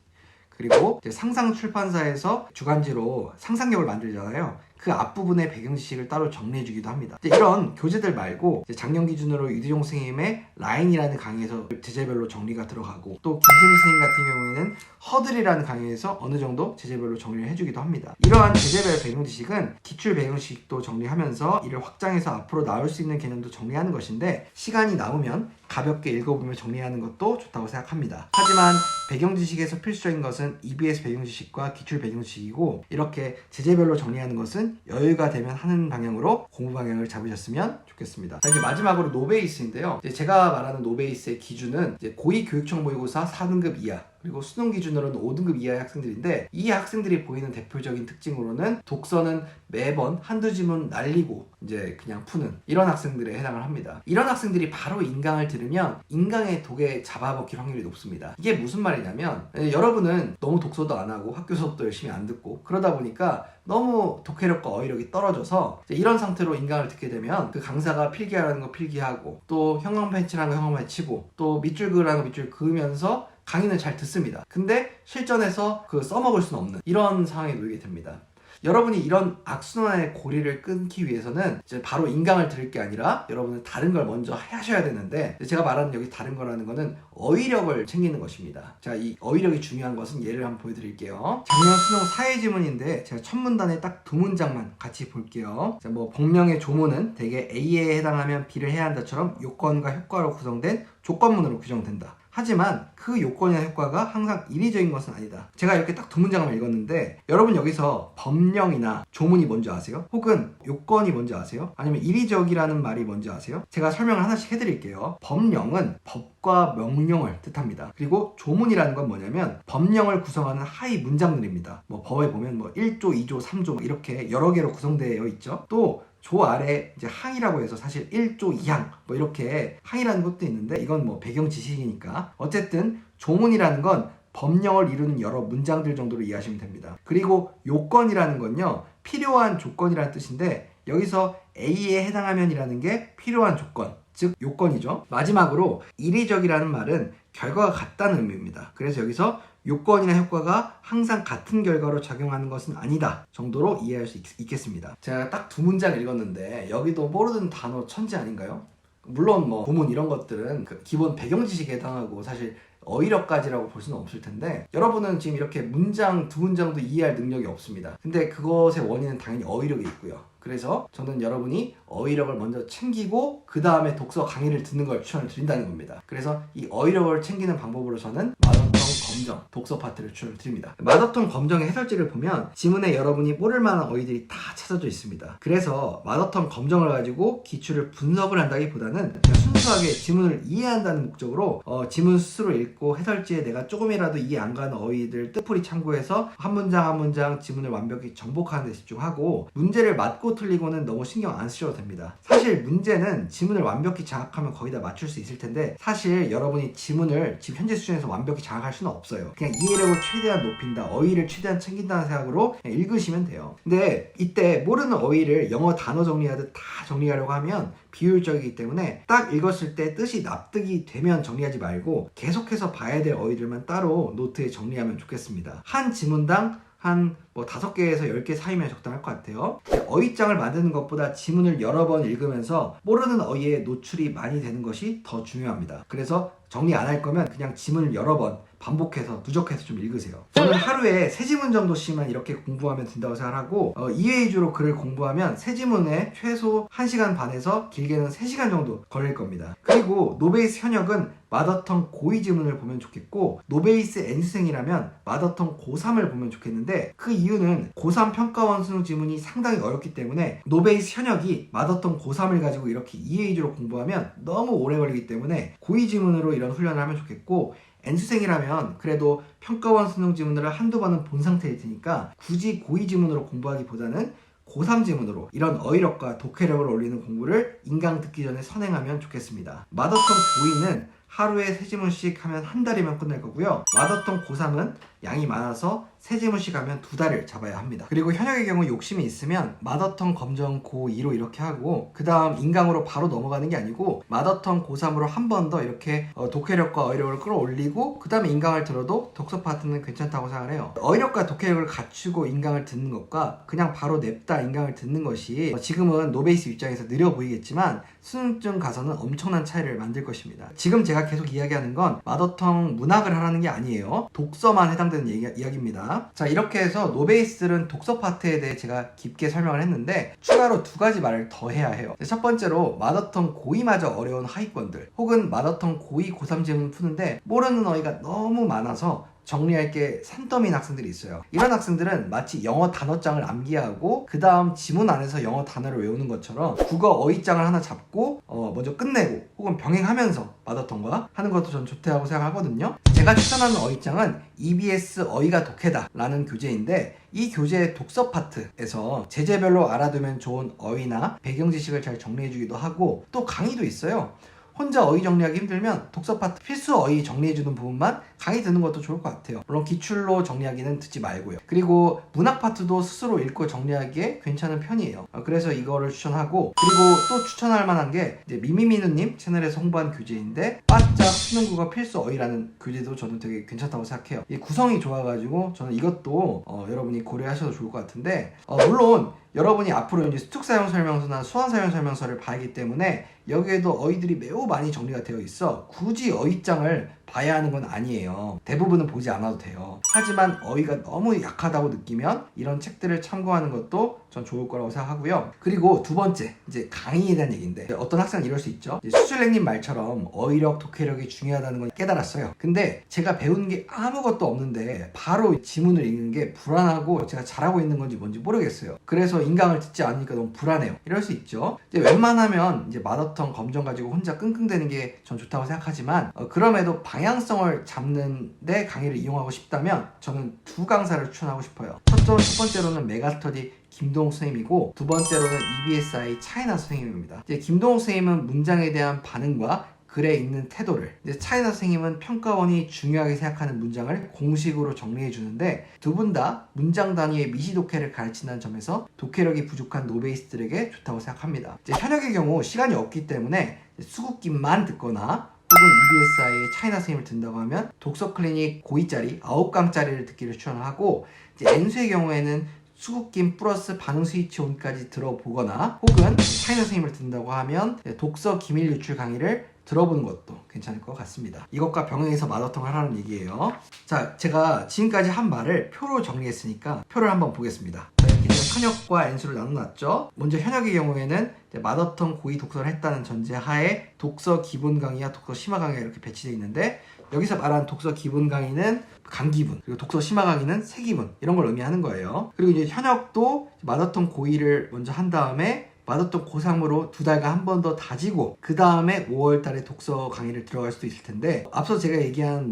S1: 그리고 상상 출판사에서 주간지로 상상력을 만들잖아요. 그 앞부분의 배경 지식을 따로 정리해주기도 합니다. 이런 교재들 말고 작년 기준으로 유대종 선생님의 라인이라는 강의에서 제재별로 정리가 들어가고, 또 김세미 선생님 같은 경우에는 허들이라는 강의에서 어느 정도 제재별로 정리를 해주기도 합니다. 이러한 제재별 배경 지식은 기출 배경 지식도 정리하면서 이를 확장해서 앞으로 나올 수 있는 개념도 정리하는 것인데, 시간이 남으면 가볍게 읽어보며 정리하는 것도 좋다고 생각합니다. 하지만 배경 지식에서 필수적인 것은 EBS 배경 지식과 기출 배경 지식이고, 이렇게 제재별로 정리하는 것은 여유가 되면 하는 방향으로 공부 방향을 잡으셨으면 좋겠습니다. 자, 이제 마지막으로 노베이스인데요. 제가 말하는 노베이스의 기준은 고2 교육청 모의고사 4등급 이하, 그리고 수능 기준으로는 5등급 이하의 학생들인데, 이 학생들이 보이는 대표적인 특징으로는 독서는 매번 한두 지문 날리고 이제 그냥 푸는 이런 학생들에 해당을 합니다. 이런 학생들이 바로 인강을 들으면 인강의 독에 잡아먹힐 확률이 높습니다. 이게 무슨 말이냐면, 여러분은 너무 독서도 안 하고 학교 수업도 열심히 안 듣고 그러다 보니까 너무 독해력과 어휘력이 떨어져서 이런 상태로 인강을 듣게 되면 그 강사가 필기하라는 거 필기하고, 또 형광펜 칠하는 거 형광펜 치고, 또 밑줄 그으라는 거 밑줄 그으면서 강의는 잘 듣습니다. 근데 실전에서 그 써먹을 수는 없는 이런 상황에 놓이게 됩니다. 여러분이 이런 악순환의 고리를 끊기 위해서는 이제 바로 인강을 들을 게 아니라 여러분은 다른 걸 먼저 하셔야 되는데, 제가 말하는 여기 다른 거라는 거는 어휘력을 챙기는 것입니다. 제가 이 어휘력이 중요한 것은 예를 한번 보여드릴게요. 작년 수능 사회지문인데 제가 첫 문단에 딱 두 문장만 같이 볼게요. 자, 본명의 조문은 대개 A에 해당하면 B를 해야 한다처럼 요건과 효과로 구성된 조건문으로 규정된다. 하지만 그 요건이나 효과가 항상 인위적인 것은 아니다. 제가 이렇게 딱 두 문장을 읽었는데, 여러분 여기서 법령이나 조문이 뭔지 아세요? 혹은 요건이 뭔지 아세요? 아니면 인위적이라는 말이 뭔지 아세요? 제가 설명을 하나씩 해드릴게요. 법령은 법과 명령을 뜻합니다. 그리고 조문이라는 건 뭐냐면 법령을 구성하는 하위 문장들입니다. 법에 보면 1조, 2조, 3조 이렇게 여러 개로 구성되어 있죠. 또 조 아래 이제 항이라고 해서 사실 1조 2항 이렇게 항이라는 것도 있는데, 이건 배경 지식이니까 어쨌든 조문이라는 건 법령을 이루는 여러 문장들 정도로 이해하시면 됩니다. 그리고 요건이라는 건요, 필요한 조건이라는 뜻인데, 여기서 A에 해당하면이라는 게 필요한 조건, 즉 요건이죠. 마지막으로 이리적이라는 말은 결과가 같다는 의미입니다. 그래서 여기서 요건이나 효과가 항상 같은 결과로 작용하는 것은 아니다 정도로 이해할 수 있겠습니다. 제가 딱 두 문장 읽었는데 여기도 모르는 단어 천지 아닌가요? 물론 구문 이런 것들은 기본 배경 지식에 해당하고 사실 어휘력까지라고 볼 수는 없을 텐데, 여러분은 지금 이렇게 문장 두 문장도 이해할 능력이 없습니다. 근데 그것의 원인은 당연히 어휘력이 있고요. 그래서 저는 여러분이 어휘력을 먼저 챙기고 그 다음에 독서 강의를 듣는 걸 추천을 드린다는 겁니다. 그래서 이 어휘력을 챙기는 방법으로 저는 마더텅 검정 독서 파트를 추천을 드립니다. 마더텅 검정의 해설지를 보면 지문에 여러분이 모를 만한 어휘들이 다 찾아져 있습니다. 그래서 마더텅 검정을 가지고 기출을 분석을 한다기보다는 그냥 순수하게 지문을 이해한다는 목적으로 지문 스스로 읽고 해설지에 내가 조금이라도 이해 안 가는 어휘들 뜻풀이 참고해서 한 문장 한 문장 지문을 완벽히 정복하는 데 집중하고, 문제를 맞고 틀리고는 너무 신경 안 쓰셔도 됩니다. 사실 문제는 지문을 완벽히 장악하면 거의 다 맞출 수 있을 텐데, 사실 여러분이 지문을 지금 현재 수준에서 완벽히 장악할 수는 없어요. 그냥 이해력을 최대한 높인다, 어휘를 최대한 챙긴다는 생각으로 그냥 읽으시면 돼요. 근데 이때 모르는 어휘를 영어 단어 정리하듯 다 정리하려고 하면 비효율적이기 때문에 딱 읽었을 때 뜻이 납득이 되면 정리하지 말고 계속해서 봐야 될 어휘들만 따로 노트에 정리하면 좋겠습니다. 한 지문당 한 5개에서 10개 사이면 적당할 것 같아요. 어휘장을 만드는 것보다 지문을 여러 번 읽으면서 모르는 어휘에 노출이 많이 되는 것이 더 중요합니다. 그래서 정리 안 할 거면 그냥 지문을 여러 번 반복해서 누적해서 좀 읽으세요. 저는 하루에 3지문 정도씩만 이렇게 공부하면 된다고 생각하고, 2회 위주로 글을 공부하면 3지문에 최소 1시간 반에서 길게는 3시간 정도 걸릴 겁니다. 그리고 노베이스 현역은 마더텅 고2 지문을 보면 좋겠고, 노베이스 N수생이라면 마더텅 고3을 보면 좋겠는데, 그 이유는 고3 평가원 수능 지문이 상당히 어렵기 때문에 노베이스 현역이 마더텅 고3을 가지고 이렇게 2회 위주로 공부하면 너무 오래 걸리기 때문에 고2 지문으로 이런 훈련을 하면 좋겠고, N수생이라면 그래도 평가원 수능 지문을 한두 번은 본 상태일 테니까 굳이 고2 지문으로 공부하기보다는 고3 지문으로 이런 어휘력과 독해력을 올리는 공부를 인강 듣기 전에 선행하면 좋겠습니다. 마더텅 고2는 하루에 3지문씩 하면 한 달이면 끝날 거고요. 마더텅 고3은 양이 많아서 3지문씩 하면 2달을 잡아야 합니다. 그리고 현역의 경우 욕심이 있으면 마더텅 검정 고2로 이렇게 하고 그 다음 인강으로 바로 넘어가는 게 아니고 마더텅 고3으로 한 번 더 이렇게 독해력과 어휘력을 끌어올리고 그 다음에 인강을 들어도 독서 파트는 괜찮다고 생각을 해요. 어휘력과 독해력을 갖추고 인강을 듣는 것과 그냥 바로 냅다 인강을 듣는 것이 지금은 노베이스 입장에서 느려 보이겠지만 수능증 가서는 엄청난 차이를 만들 것입니다. 지금 제가 계속 이야기하는 건 마더텅 문학을 하라는 게 아니에요. 독서만 해당되는 이야기입니다. 자, 이렇게 해서 노베이스들은 독서 파트에 대해 제가 깊게 설명을 했는데 추가로 2가지 말을 더 해야 해요. 첫 번째로 마더텅 고2마저 어려운 하위권들 혹은 마더텅 고2, 고3 지문 푸는데 모르는 어휘가 너무 많아서 정리할 게 산더미인 학생들이 있어요. 이런 학생들은 마치 영어 단어장을 암기하고 그 다음 지문 안에서 영어 단어를 외우는 것처럼 국어 어휘장을 하나 잡고 먼저 끝내고 혹은 병행하면서 마더텅과 하는 것도 전 좋다고 생각하거든요. 제가 추천하는 어휘장은 EBS 어휘가 독해다 라는 교재인데 이 교재의 독서 파트에서 제재별로 알아두면 좋은 어휘나 배경 지식을 잘 정리해주기도 하고 또 강의도 있어요. 혼자 어휘 정리하기 힘들면 독서 파트 필수 어휘 정리해주는 부분만 강의 듣는 것도 좋을 것 같아요. 물론 기출로 정리하기는 듣지 말고요. 그리고 문학 파트도 스스로 읽고 정리하기에 괜찮은 편이에요. 그래서 이거를 추천하고, 그리고 또 추천할 만한 게 이제 미미미누님 채널에서 홍보한 교재인데 바짝 수능국어 필수 어휘라는 교재도 저는 되게 괜찮다고 생각해요. 이 구성이 좋아가지고 저는 이것도 여러분이 고려하셔도 좋을 것 같은데 물론 여러분이 앞으로 이제 수특 사용 설명서나 수완 사용 설명서를 봐야하기 때문에 여기에도 어휘들이 매우 많이 정리가 되어 있어 굳이 어휘장을 봐야 하는 건 아니에요. 대부분은 보지 않아도 돼요. 하지만 어휘가 너무 약하다고 느끼면 이런 책들을 참고하는 것도 전 좋을 거라고 생각하고요. 그리고 두 번째, 이제 강의에 대한 얘기인데 어떤 학생은 이럴 수 있죠. 수술랭님 말처럼 어휘력, 독해력이 중요하다는 건 깨달았어요. 근데 제가 배운 게 아무것도 없는데 바로 지문을 읽는 게 불안하고 제가 잘하고 있는 건지 뭔지 모르겠어요. 그래서 인강을 듣지 않으니까 너무 불안해요. 이럴 수 있죠. 이제 웬만하면 이제 마더텅 검정 가지고 혼자 끙끙대는 게 전 좋다고 생각하지만 그럼에도 방향성을 잡는 데 강의를 이용하고 싶다면 저는 두 강사를 추천하고 싶어요. 첫 번째로는 메가스터디 김동욱 선생님이고 두 번째로는 EBSI 차이나 선생님입니다. 이제 김동욱 선생님은 문장에 대한 반응과 글에 있는 태도를, 이제 차이나 선생님은 평가원이 중요하게 생각하는 문장을 공식으로 정리해 주는데 두 분 다 문장 단위의 미시 독해를 가르친다는 점에서 독해력이 부족한 노베이스들에게 좋다고 생각합니다. 이제 현역의 경우 시간이 없기 때문에 수급기만 듣거나 혹은 EBSI의 차이나 선생님을 듣는다고 하면 독서 클리닉 고2짜리 9강짜리를 듣기를 추천하고, 이제 N수의 경우에는 수국김 플러스 반응 스위치 온까지 들어보거나 혹은 차이나 선생님을 듣는다고 하면 독서 기밀 유출 강의를 들어보는 것도 괜찮을 것 같습니다. 이것과 병행해서 마더텅 하라는 얘기예요. 자, 제가 지금까지 한 말을 표로 정리했으니까 표를 한번 보겠습니다. 자, 이렇게 현역과 N수를 나눠놨죠. 먼저 현역의 경우에는 마더텅 고2 독서를 했다는 전제 하에 독서 기본 강의와 독서 심화 강의가 이렇게 배치되어 있는데 여기서 말하는 독서 기본 강의는 강기분, 그리고 독서 심화 강의는 세기분, 이런 걸 의미하는 거예요. 그리고 이제 현역도 마더텅 고2를 먼저 한 다음에 마더텅 고3으로 2달간 한 번 더 다지고 그 다음에 5월 달에 독서 강의를 들어갈 수도 있을 텐데 앞서 제가 얘기한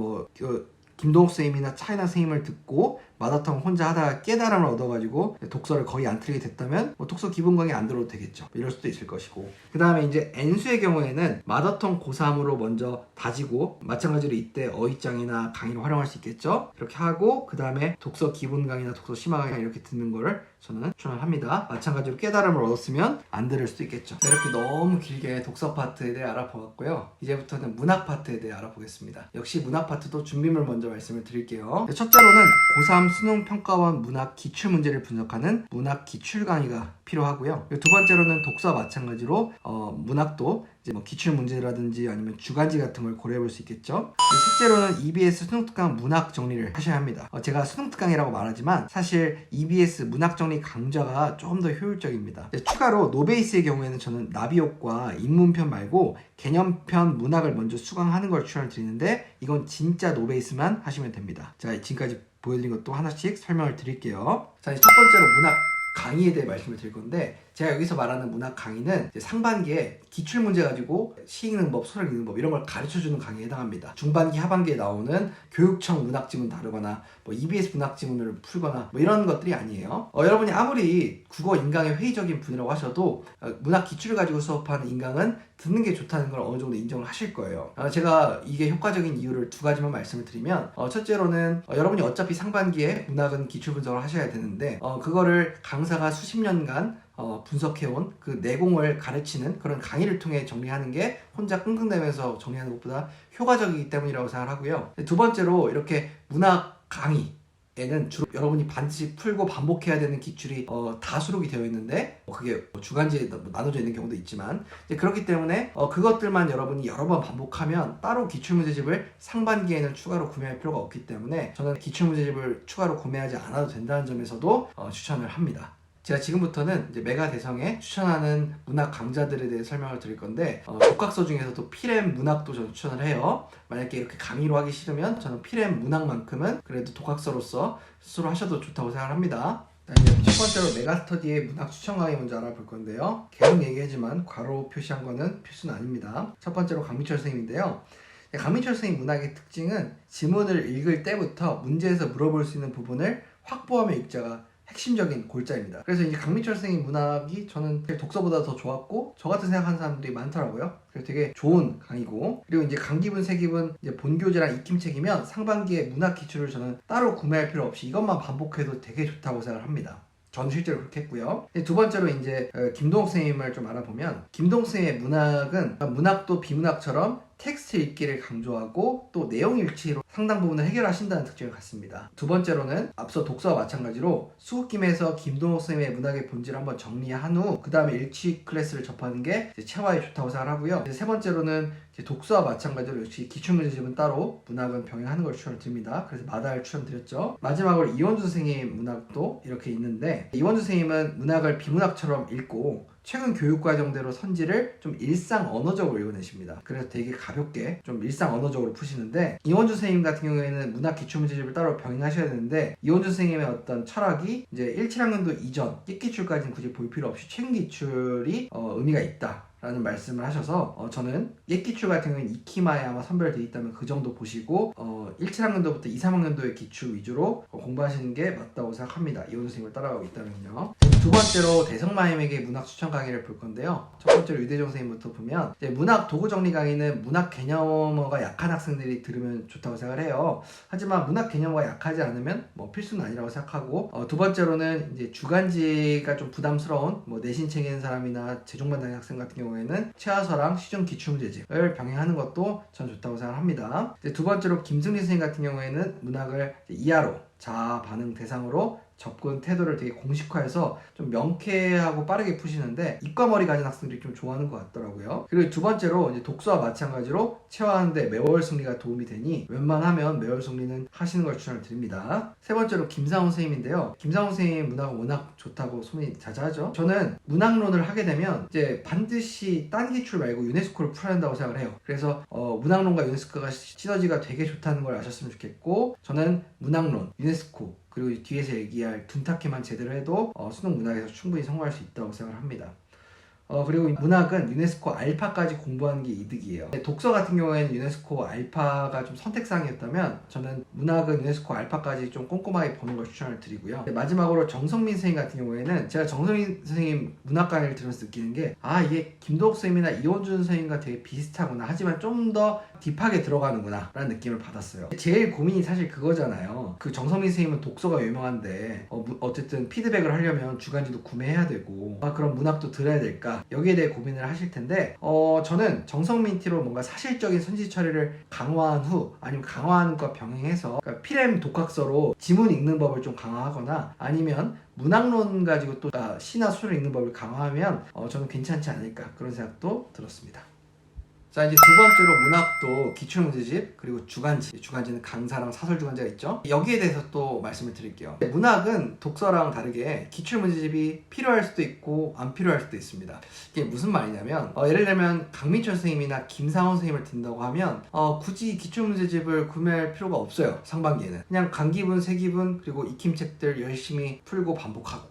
S1: 김동욱 선생님이나 차이나 선생님을 듣고 마더텅 혼자 하다가 깨달음을 얻어가지고 독서를 거의 안 틀게 됐다면 독서 기본 강의 안 들어도 되겠죠. 이럴 수도 있을 것이고, 그 다음에 이제 N수의 경우에는 마더텅 고3으로 먼저 다지고 마찬가지로 이때 어휘장이나 강의를 활용할 수 있겠죠. 이렇게 하고 그 다음에 독서 기본 강의나 독서 심화 강의 이렇게 듣는 거를 저는 추천합니다. 마찬가지로 깨달음을 얻었으면 안 들을 수도 있겠죠. 자, 이렇게 너무 길게 독서 파트에 대해 알아보았고요. 이제부터는 문학 파트에 대해 알아보겠습니다. 역시 문학 파트도 준비물 먼저 말씀을 드릴게요. 첫째로는 고3 수능평가원 문학 기출문제를 분석하는 문학 기출 강의가 필요하고요. 두 번째로는 독서와 마찬가지로 문학도 이제 기출문제라든지 아니면 주간지 같은 걸 고려해 볼 수 있겠죠. 셋째로는 EBS 수능특강 문학 정리를 하셔야 합니다. 제가 수능특강이라고 말하지만 사실 EBS 문학 정리 강좌가 조금 더 효율적입니다. 추가로 노베이스의 경우에는 저는 나비효과 입문편 말고 개념편 문학을 먼저 수강하는 걸 추천을 드리는데 이건 진짜 노베이스만 하시면 됩니다. 자, 지금까지 보여드린 것도 하나씩 설명을 드릴게요. 자, 첫 번째로 문학 강의에 대해 말씀을 드릴 건데 제가 여기서 말하는 문학 강의는 이제 상반기에 기출문제 가지고 시 읽는 법, 소설 읽는 법 이런 걸 가르쳐주는 강의에 해당합니다. 중반기, 하반기에 나오는 교육청 문학지문 다루거나 뭐 EBS 문학지문을 풀거나 뭐 이런 것들이 아니에요. 여러분이 아무리 국어 인강의 회의적인 분이라고 하셔도 문학 기출을 가지고 수업하는 인강은 듣는 게 좋다는 걸 어느 정도 인정을 하실 거예요. 제가 이게 효과적인 이유를 두 가지만 말씀을 드리면 첫째로는 여러분이 어차피 상반기에 문학은 기출 분석을 하셔야 되는데 그거를 강사가 수십 년간 분석해온 그 내공을 가르치는 그런 강의를 통해 정리하는 게 혼자 끙끙대면서 정리하는 것보다 효과적이기 때문이라고 생각을 하고요. 두 번째로 이렇게 문학 강의에는 주로 여러분이 반드시 풀고 반복해야 되는 기출이 다 수록이 되어 있는데 그게 주간지에 나눠져 있는 경우도 있지만 이제 그렇기 때문에 그것들만 여러분이 여러 번 반복하면 따로 기출문제집을 상반기에는 추가로 구매할 필요가 없기 때문에 저는 기출문제집을 추가로 구매하지 않아도 된다는 점에서도 추천을 합니다. 제가 지금부터는 이제 메가 대성에 추천하는 문학 강좌들에 대해 설명을 드릴 건데 독학서 중에서도 필엠 문학도 저는 추천을 해요. 만약에 이렇게 강의로 하기 싫으면 저는 필엠 문학만큼은 그래도 독학서로서 스스로 하셔도 좋다고 생각합니다. 이제 첫 번째로 메가스터디의 문학 추천 강의 먼저 알아볼 건데요. 계속 얘기하지만 괄호 표시한 거는 필수는 아닙니다. 첫 번째로 강민철 선생님인데요. 강민철 선생님 문학의 특징은 지문을 읽을 때부터 문제에서 물어볼 수 있는 부분을 확보하며 읽자가 핵심적인 골자입니다. 그래서 이제 강민철 선생님 문학이 저는 독서보다 더 좋았고 저 같은 생각하는 사람들이 많더라고요. 그래서 되게 좋은 강의고 그리고 이제 강기분, 세기분, 이제 본교재랑 익힘책이면 상반기에 문학 기출을 저는 따로 구매할 필요 없이 이것만 반복해도 되게 좋다고 생각을 합니다. 저는 실제로 그렇게 했고요. 두 번째로 이제 김동욱 선생님을 좀 알아보면 김동욱 선생님의 문학은 문학도 비문학처럼 텍스트 읽기를 강조하고 또 내용 일치로 상당 부분을 해결하신다는 특징을 갖습니다. 두 번째로는 앞서 독서와 마찬가지로 수급김에서 김동욱 선생님의 문학의 본질을 한번 정리한 후 그 다음에 일치 클래스를 접하는 게 체화에 좋다고 생각하고요. 세 번째로는 독서와 마찬가지로 역시 기출문제집은 따로 문학은 병행하는 걸 추천드립니다. 그래서 마다를 추천드렸죠. 마지막으로 이원주 선생님 문학도 이렇게 있는데 이원주 선생님은 문학을 비문학처럼 읽고 최근 교육과정대로 선지를 좀 일상 언어적으로 읽어내십니다. 그래서 되게 가볍게 좀 일상 언어적으로 푸시는데 이원주 선생님 같은 경우에는 문학 기출문제집을 따로 병행하셔야 되는데 이원주 선생님의 어떤 철학이 이제 17학년도 이전 옛기출까지는 굳이 볼 필요 없이 최근 기출이 의미가 있다 라는 말씀을 하셔서 저는 옛기출 같은 경우는 익히마에 아마 선별되어 있다면 그 정도 보시고 17학년도부터 2, 3학년도의 기출 위주로 공부하시는 게 맞다고 생각합니다. 이원주 선생님을 따라가고 있다면요. 두 번째로 대성마임에게 문학 추천 강의를 볼 건데요. 첫 번째로 유대종 선생님부터 보면 문학 도구 정리 강의는 문학 개념어가 약한 학생들이 들으면 좋다고 생각을 해요. 하지만 문학 개념어가 약하지 않으면 필수는 아니라고 생각하고 두 번째로는 이제 주간지가 좀 부담스러운 내신 챙기는 사람이나 재종반당의 학생 같은 경우에는 최하서랑 시중 기출문제집을 병행하는 것도 전 좋다고 생각합니다. 두 번째로 김승리 선생님 같은 경우에는 문학을 이하로 자아 반응 대상으로 접근 태도를 되게 공식화해서 좀 명쾌하고 빠르게 푸시는데 이과머리 가진 학생들이 좀 좋아하는 것 같더라고요. 그리고 두 번째로 이제 독서와 마찬가지로 체화하는데 매월 승리가 도움이 되니 웬만하면 매월 승리는 하시는 걸 추천을 드립니다. 세 번째로 김상훈 선생님인데요. 김상훈 선생님 문학은 워낙 좋다고 소문이 자자하죠. 저는 문학론을 하게 되면 이제 반드시 딴 기출 말고 유네스코를 풀어야 한다고 생각을 해요. 그래서 문학론과 유네스코가 시너지가 되게 좋다는 걸 아셨으면 좋겠고 저는 문학론, 유네스코 그리고 뒤에서 얘기할 둔탁히만 제대로 해도 수능 문학에서 충분히 성공할 수 있다고 생각을 합니다. 그리고 문학은 유네스코 알파까지 공부하는 게 이득이에요. 독서 같은 경우에는 유네스코 알파가 좀 선택사항이었다면 저는 문학은 유네스코 알파까지 좀 꼼꼼하게 보는 걸 추천을 드리고요. 마지막으로 정성민 선생님 같은 경우에는 제가 정성민 선생님 문학 강의를 들으면서 느끼는 게 이게 김도욱 선생님이나 이원준 선생님과 되게 비슷하구나 하지만 좀 더 딥하게 들어가는구나 라는 느낌을 받았어요. 제일 고민이 사실 그거잖아요. 그 정성민 선생님은 독서가 유명한데 어쨌든 피드백을 하려면 주간지도 구매해야 되고 그럼 문학도 들어야 될까 여기에 대해 고민을 하실 텐데 저는 정성민 티로 뭔가 사실적인 선지 처리를 강화한 후 아니면 강화하는 것 병행해서 그러니까 필엠 독학서로 지문 읽는 법을 좀 강화하거나 아니면 문학론 가지고 또 시나 수를 읽는 법을 강화하면 저는 괜찮지 않을까 그런 생각도 들었습니다. 자 이제 두 번째로 문학도 기출문제집 그리고 주간지는 강사랑 사설 주간지가 있죠. 여기에 대해서 또 말씀을 드릴게요. 문학은 독서랑 다르게 기출문제집이 필요할 수도 있고 안 필요할 수도 있습니다. 이게 무슨 말이냐면 예를 들면 강민철 선생님이나 김상훈 선생님을 든다고 하면 굳이 기출문제집을 구매할 필요가 없어요. 상반기에는 그냥 강기분, 세기분 그리고 익힘책들 열심히 풀고 반복하고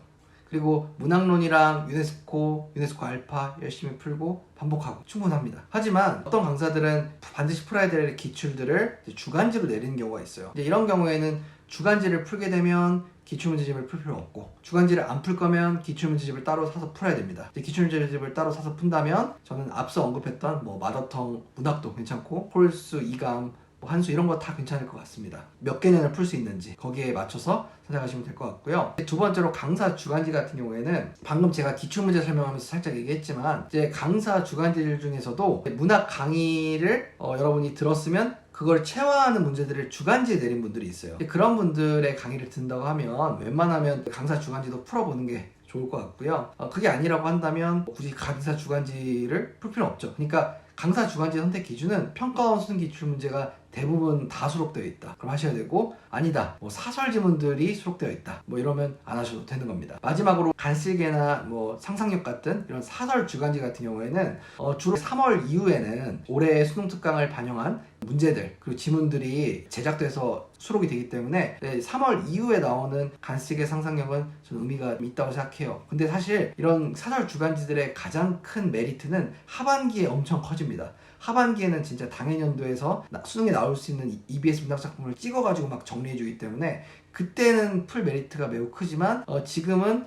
S1: 그리고 문학론이랑 유네스코 알파 열심히 풀고 반복하고 충분합니다. 하지만 어떤 강사들은 반드시 풀어야 될 기출들을 주간지로 내리는 경우가 있어요. 이제 이런 경우에는 주간지를 풀게 되면 기출문제집을 풀 필요 없고, 주간지를 안 풀 거면 기출문제집을 따로 사서 풀어야 됩니다. 기출문제집을 따로 사서 푼다면 저는 앞서 언급했던 마더텅 문학도 괜찮고 홀수, 이감, 한수 이런 거 다 괜찮을 것 같습니다. 몇 개년을 풀 수 있는지 거기에 맞춰서 찾아가시면 될 것 같고요. 두 번째로 강사 주간지 같은 경우에는 방금 제가 기출문제 설명하면서 살짝 얘기했지만 이제 강사 주간지들 중에서도 문학 강의를 여러분이 들었으면 그걸 체화하는 문제들을 주간지에 내린 분들이 있어요. 그런 분들의 강의를 듣는다고 하면 웬만하면 강사 주간지도 풀어보는 게 좋을 것 같고요. 그게 아니라고 한다면 굳이 강사 주간지를 풀 필요는 없죠. 그러니까 강사 주간지 선택 기준은 평가원 수능 기출 문제가 대부분 다 수록되어 있다, 그럼 하셔야 되고, 아니다 사설 지문들이 수록되어 있다 이러면 안 하셔도 되는 겁니다. 마지막으로 간슬개나 상상력 같은 이런 사설 주간지 같은 경우에는 주로 3월 이후에는 올해 수능 특강을 반영한 문제들 그리고 지문들이 제작돼서 수록이 되기 때문에 3월 이후에 나오는 간슬개 상상력은 저는 의미가 있다고 생각해요. 근데 사실 이런 사설 주간지들의 가장 큰 메리트는 하반기에 엄청 커집니다. 하반기에는 진짜 당해년도에서 수능에 나올 수 있는 EBS 문학 작품을 찍어가지고 막 정리해주기 때문에 그때는 풀 메리트가 매우 크지만 지금은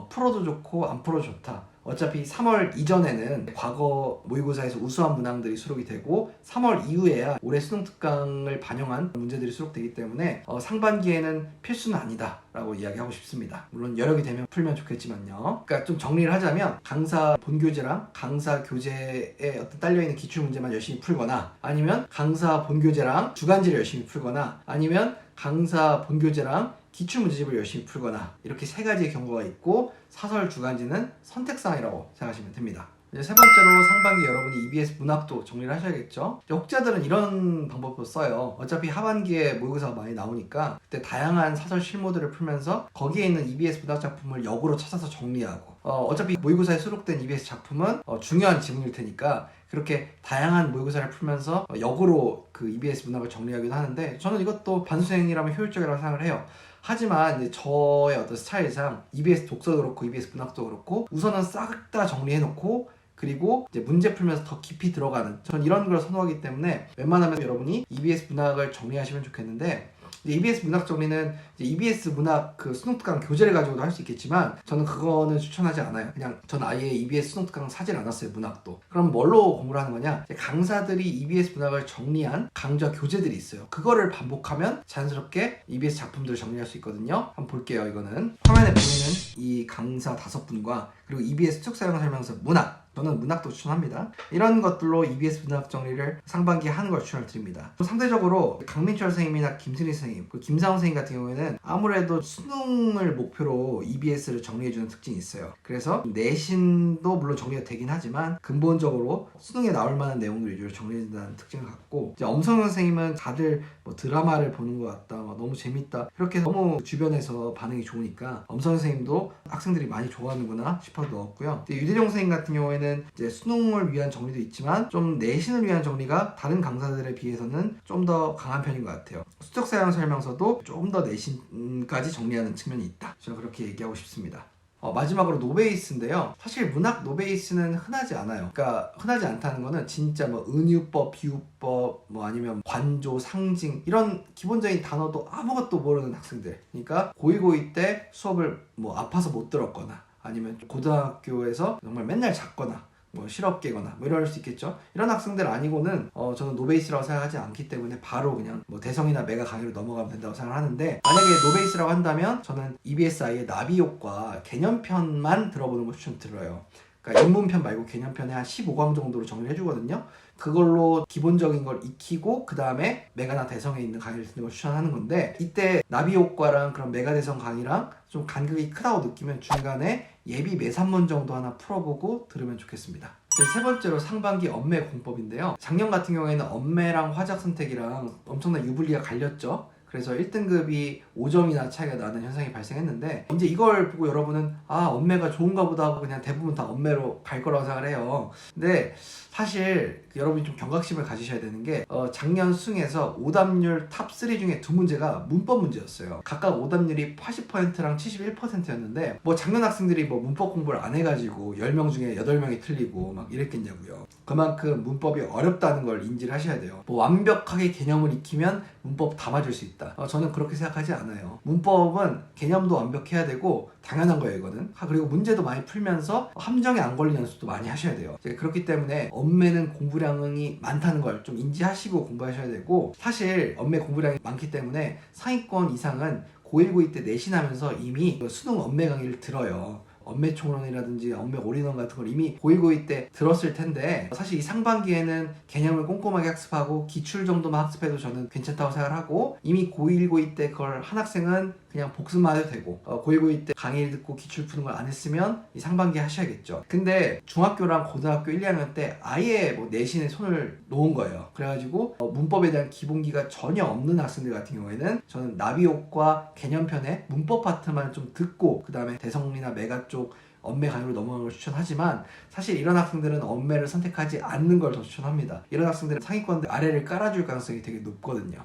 S1: 풀어도 좋고 안 풀어도 좋다. 어차피 3월 이전에는 과거 모의고사에서 우수한 문항들이 수록이 되고 3월 이후에야 올해 수능 특강을 반영한 문제들이 수록되기 때문에 상반기에는 필수는 아니다 라고 이야기하고 싶습니다. 물론 여력이 되면 풀면 좋겠지만요. 그러니까 좀 정리를 하자면 강사 본교재랑 강사 교재에 딸려있는 기출문제만 열심히 풀거나, 아니면 강사 본교재랑 주간지를 열심히 풀거나, 아니면 강사 본교재랑 기출문제집을 열심히 풀거나, 이렇게 세 가지의 경우가 있고 사설 주간지는 선택사항이라고 생각하시면 됩니다. 이제 세 번째로 상반기 여러분이 EBS 문학도 정리를 하셔야겠죠. 혹자들은 이런 방법도 써요. 어차피 하반기에 모의고사가 많이 나오니까 그때 다양한 사설 실무들을 풀면서 거기에 있는 EBS 문학 작품을 역으로 찾아서 정리하고, 어차피 모의고사에 수록된 EBS 작품은 중요한 지문일 테니까 그렇게 다양한 모의고사를 풀면서 역으로 그 EBS 문학을 정리하기도 하는데, 저는 이것도 반수행이라면 효율적이라고 생각을 해요. 하지만 이제 저의 어떤 스타일상 EBS 독서도 그렇고 EBS 문학도 그렇고 우선은 싹 다 정리해놓고 그리고 이제 문제 풀면서 더 깊이 들어가는, 전 이런 걸 선호하기 때문에 웬만하면 여러분이 EBS 문학을 정리하시면 좋겠는데, EBS 문학 정리는 이제 EBS 문학 그 수능 특강 교재를 가지고도 할 수 있겠지만 저는 그거는 추천하지 않아요. 그냥 전 아예 EBS 수능 특강 사질 않았어요, 문학도. 그럼 뭘로 공부를 하는 거냐? 강사들이 EBS 문학을 정리한 강좌 교재들이 있어요. 그거를 반복하면 자연스럽게 EBS 작품들을 정리할 수 있거든요. 한번 볼게요. 이거는 화면에 보이는 이 강사 5분과 그리고 EBS 특사용 설명서 문학, 저는 문학도 추천합니다. 이런 것들로 EBS 문학 정리를 상반기에 하는 걸 추천을 드립니다. 상대적으로 강민철 선생님이나 김승희 선생님, 김상훈 선생님 같은 경우에는 아무래도 수능을 목표로 EBS를 정리해주는 특징이 있어요. 그래서 내신도 물론 정리가 되긴 하지만 근본적으로 수능에 나올 만한 내용들 위주로 정리해준다는 특징을 갖고, 이제 엄성현 선생님은 다들 드라마를 보는 것 같다, 너무 재밌다, 그렇게 너무 주변에서 반응이 좋으니까 엄성현 선생님도 학생들이 많이 좋아하는구나 싶어서 넣었고요. 유대종 선생님 같은 경우에는 이제 수능을 위한 정리도 있지만 좀 내신을 위한 정리가 다른 강사들에 비해서는 좀 더 강한 편인 것 같아요. 수적 사용 설명서도 좀 더 내신까지 정리하는 측면이 있다, 저는 그렇게 얘기하고 싶습니다. 마지막으로 노베이스인데요. 사실 문학 노베이스는 흔하지 않아요. 그러니까 흔하지 않다는 거는 진짜 은유법, 비유법, 아니면 관조, 상징 이런 기본적인 단어도 아무것도 모르는 학생들, 그러니까 고2 때 수업을 아파서 못 들었거나 아니면 고등학교에서 정말 맨날 잤거나 실업 깨거나 이럴 수 있겠죠. 이런 학생들 아니고는 저는 노베이스라고 생각하지 않기 때문에 바로 그냥 대성이나 메가 강의로 넘어가면 된다고 생각하는데, 만약에 노베이스라고 한다면 저는 EBSI의 나비효과 개념편만 들어보는 걸 추천드려요. 그러니까 입문편 말고 개념편에 한 15강 정도로 정리를 해주거든요. 그걸로 기본적인 걸 익히고 그 다음에 메가나 대성에 있는 강의를 듣는 걸 추천하는 건데, 이때 나비효과랑 그런 메가 대성 강의랑 좀 간극이 크다고 느끼면 중간에 예비 매산문 정도 하나 풀어보고 들으면 좋겠습니다. 세 번째로 상반기 엄매 공법인데요. 작년 같은 경우에는 엄매랑 화작 선택이랑 엄청난 유불리가 갈렸죠. 그래서 1등급이 5점이나 차이가 나는 현상이 발생했는데, 이제 이걸 보고 여러분은 엄매가 좋은가 보다 하고 그냥 대부분 다 엄매로 갈 거라고 생각을 해요. 근데 사실 여러분이 좀 경각심을 가지셔야 되는 게, 작년 수능에서 오답률 탑3 중에 두 문제가 문법 문제였어요. 각각 오답률이 80%랑 71%였는데 뭐 작년 학생들이 뭐 문법 공부를 안 해가지고 10명 중에 8명이 틀리고 막 이랬겠냐고요. 그만큼 문법이 어렵다는 걸 인지를 하셔야 돼요. 뭐 완벽하게 개념을 익히면 문법 다 맞을 수 있다. 저는 그렇게 생각하지 않아요. 문법은 개념도 완벽해야 되고 당연한 거예요, 이거는. 그리고 문제도 많이 풀면서 함정에 안 걸리는 연습도 많이 하셔야 돼요. 그렇기 때문에 엄매는 공부량이 많다는 걸 좀 인지하시고 공부하셔야 되고, 사실 엄매 공부량이 많기 때문에 상위권 이상은 고1, 고2 때 내신하면서 이미 수능 엄매 강의를 들어요. 엄매 총론이라든지 엄매 올인원 같은 걸 이미 고1, 고2 때 들었을 텐데, 사실 이 상반기에는 개념을 꼼꼼하게 학습하고 기출 정도만 학습해도 저는 괜찮다고 생각을 하고, 이미 고1, 고2 때 그걸 한 학생은 그냥 복습만 해도 되고, 고1, 고2 때 강의를 듣고 기출 푸는 걸 안 했으면 이 상반기에 하셔야겠죠. 근데 중학교랑 고등학교 1, 2학년 때 아예 뭐 내신에 손을 놓은 거예요. 그래가지고 문법에 대한 기본기가 전혀 없는 학생들 같은 경우에는 저는 나비효과 개념편의 문법 파트만 좀 듣고 그 다음에 대성리나 매가 쪽 엄매 강의로 넘어가는 걸 추천하지만, 사실 이런 학생들은 엄매를 선택하지 않는 걸 더 추천합니다. 이런 학생들은 상위권들 아래를 깔아줄 가능성이 되게 높거든요.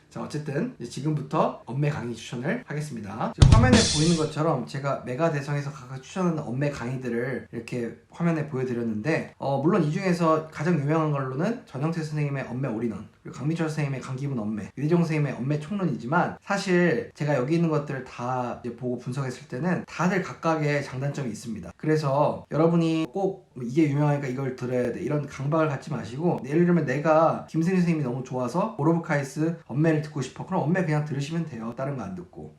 S1: 자, 어쨌든 지금부터 엄매 강의 추천을 하겠습니다. 지금 화면에 보이는 것처럼 제가 메가 대성에서 각각 추천하는 엄매 강의들을 이렇게 화면에 보여드렸는데, 물론 이 중에서 가장 유명한 걸로는 전영태 선생님의 엄매 올인원, 그리고 강민철 선생님의 강기분 엄매, 유대종 선생님의 엄매 총론이지만, 사실 제가 여기 있는 것들을 다 이제 보고 분석했을 때는 다들 각각의 장단점이 있습니다. 그래서 여러분이 꼭 이게 유명하니까 이걸 들어야 돼 이런 강박을 갖지 마시고, 예를 들면 내가 김승희 선생님이 너무 좋아서 오로브카이스 엄매를 듣고 싶어, 그럼 엄매 그냥 들으시면 돼요. 다른 거 안 듣고.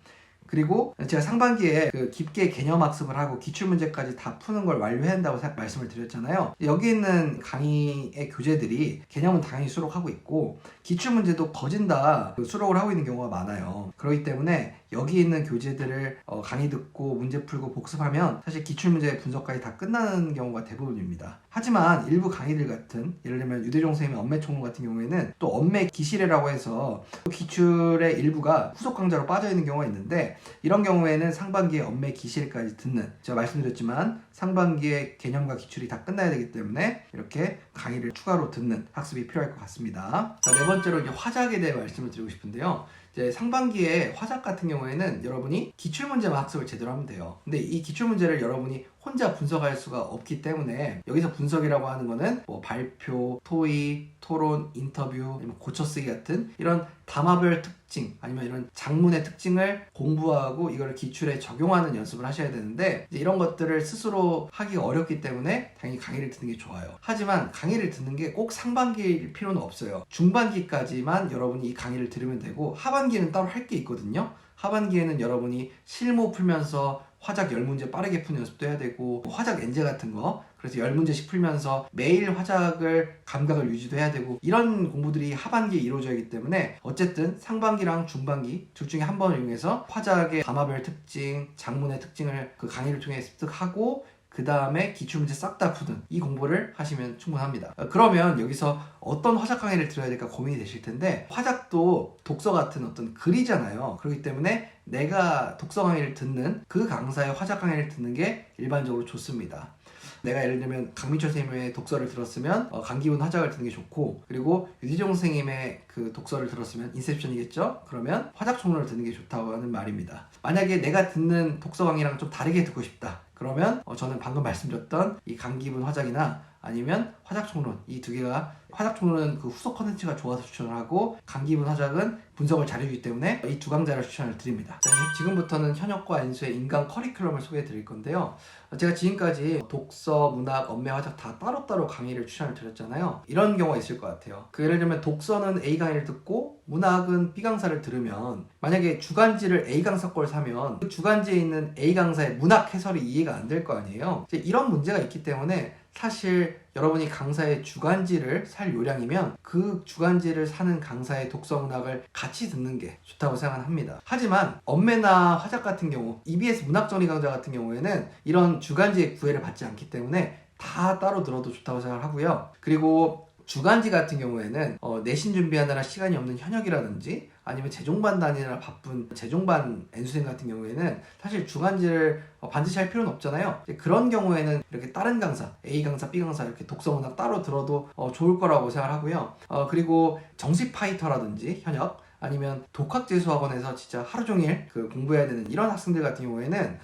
S1: 그리고 제가 상반기에 깊게 개념 학습을 하고 기출문제까지 다 푸는 걸 완료해야 한다고 말씀을 드렸잖아요. 여기 있는 강의의 교재들이 개념은 당연히 수록하고 있고 기출문제도 거진 다 수록을 하고 있는 경우가 많아요. 그렇기 때문에 여기 있는 교재들을 강의 듣고 문제 풀고 복습하면 사실 기출문제 분석까지 다 끝나는 경우가 대부분입니다. 하지만 일부 강의들 같은, 예를 들면 유대종 선생님의 엄매 총론 같은 경우에는 또 엄매 기실이라고 해서 기출의 일부가 후속 강좌로 빠져있는 경우가 있는데, 이런 경우에는 상반기에 엄매 기실까지 듣는, 제가 말씀드렸지만 상반기에 개념과 기출이 다 끝나야 되기 때문에 이렇게 강의를 추가로 듣는 학습이 필요할 것 같습니다. 자, 네 번째로 이제 화작에 대해 말씀을 드리고 싶은데요. 이제 상반기에 화작 같은 경우에는 여러분이 기출문제만 학습을 제대로 하면 돼요. 근데 이 기출문제를 여러분이 혼자 분석할 수가 없기 때문에, 여기서 분석이라고 하는 거는 뭐 발표, 토의, 토론, 인터뷰, 고쳐쓰기 같은 이런 담화별 특징, 아니면 이런 작문의 특징을 공부하고 이걸 기출에 적용하는 연습을 하셔야 되는데, 이제 이런 것들을 스스로 하기가 어렵기 때문에 당연히 강의를 듣는 게 좋아요. 하지만 강의를 듣는 게 꼭 상반기일 필요는 없어요. 중반기까지만 여러분이 이 강의를 들으면 되고, 하반기는 따로 할 게 있거든요. 하반기에는 여러분이 실무 풀면서 화작 10문제 빠르게 푸는 연습도 해야 되고, 화작 엔제 같은 거, 그래서 10문제씩 풀면서 매일 화작을 감각을 유지도 해야 되고, 이런 공부들이 하반기에 이루어져야 하기 때문에 어쨌든 상반기랑 중반기 둘 중에 한 번을 이용해서 화작의 담화별 특징, 작문의 특징을 그 강의를 통해 습득하고 그 다음에 기출문제 싹 다 푸는 이 공부를 하시면 충분합니다. 그러면 여기서 어떤 화작 강의를 들어야 될까 고민이 되실 텐데, 화작도 독서 같은 어떤 글이잖아요. 그렇기 때문에 내가 독서 강의를 듣는 그 강사의 화작 강의를 듣는 게 일반적으로 좋습니다. 내가 예를 들면 강민철 선생님의 독서를 들었으면 강기훈 화작을 듣는 게 좋고, 그리고 유디종 선생님의 그 독서를 들었으면 인셉션이겠죠? 그러면 화작 총론을 듣는 게 좋다고 하는 말입니다. 만약에 내가 듣는 독서 강의랑 좀 다르게 듣고 싶다, 그러면 저는 방금 말씀드렸던 이 강기분 화작이나 아니면 화작총론, 이 두 개가, 화작총론은 그 후속 컨텐츠가 좋아서 추천을 하고, 강기분 화작은 분석을 잘해주기 때문에 이 두 강좌를 추천을 드립니다. 자, 지금부터는 현역과 인수의 인강 커리큘럼을 소개해 드릴 건데요. 제가 지금까지 독서, 문학, 엄매, 화작 다 따로따로 강의를 추천을 드렸잖아요. 이런 경우가 있을 것 같아요. 예를 들면 독서는 A 강의를 듣고 문학은 B 강사를 들으면, 만약에 주간지를 A 강사 걸 사면 그 주간지에 있는 A 강사의 문학 해설이 이해가 안 될 거 아니에요. 이제 이런 문제가 있기 때문에 사실 여러분이 강사의 주간지를 살 요량이면 그 주간지를 사는 강사의 독서 문학을 같이 듣는 게 좋다고 생각합니다. 하지만 엄매나 화작 같은 경우, EBS 문학정리 강좌 같은 경우에는 이런 주간지의 구애를 받지 않기 때문에 다 따로 들어도 좋다고 생각하고요. 그리고 주간지 같은 경우에는 내신 준비하느라 시간이 없는 현역이라든지 아니면 재종반 다니느라 바쁜 재종반 N수생 같은 경우에는 사실 주간지를 반드시 할 필요는 없잖아요. 그런 경우에는 이렇게 다른 강사, A 강사, B 강사 이렇게 독서문학 따로 들어도 좋을 거라고 생각하고요. 그리고 정식 파이터라든지 현역 아니면 독학재수학원에서 진짜 하루 종일 공부해야 되는 이런 학생들 같은 경우에는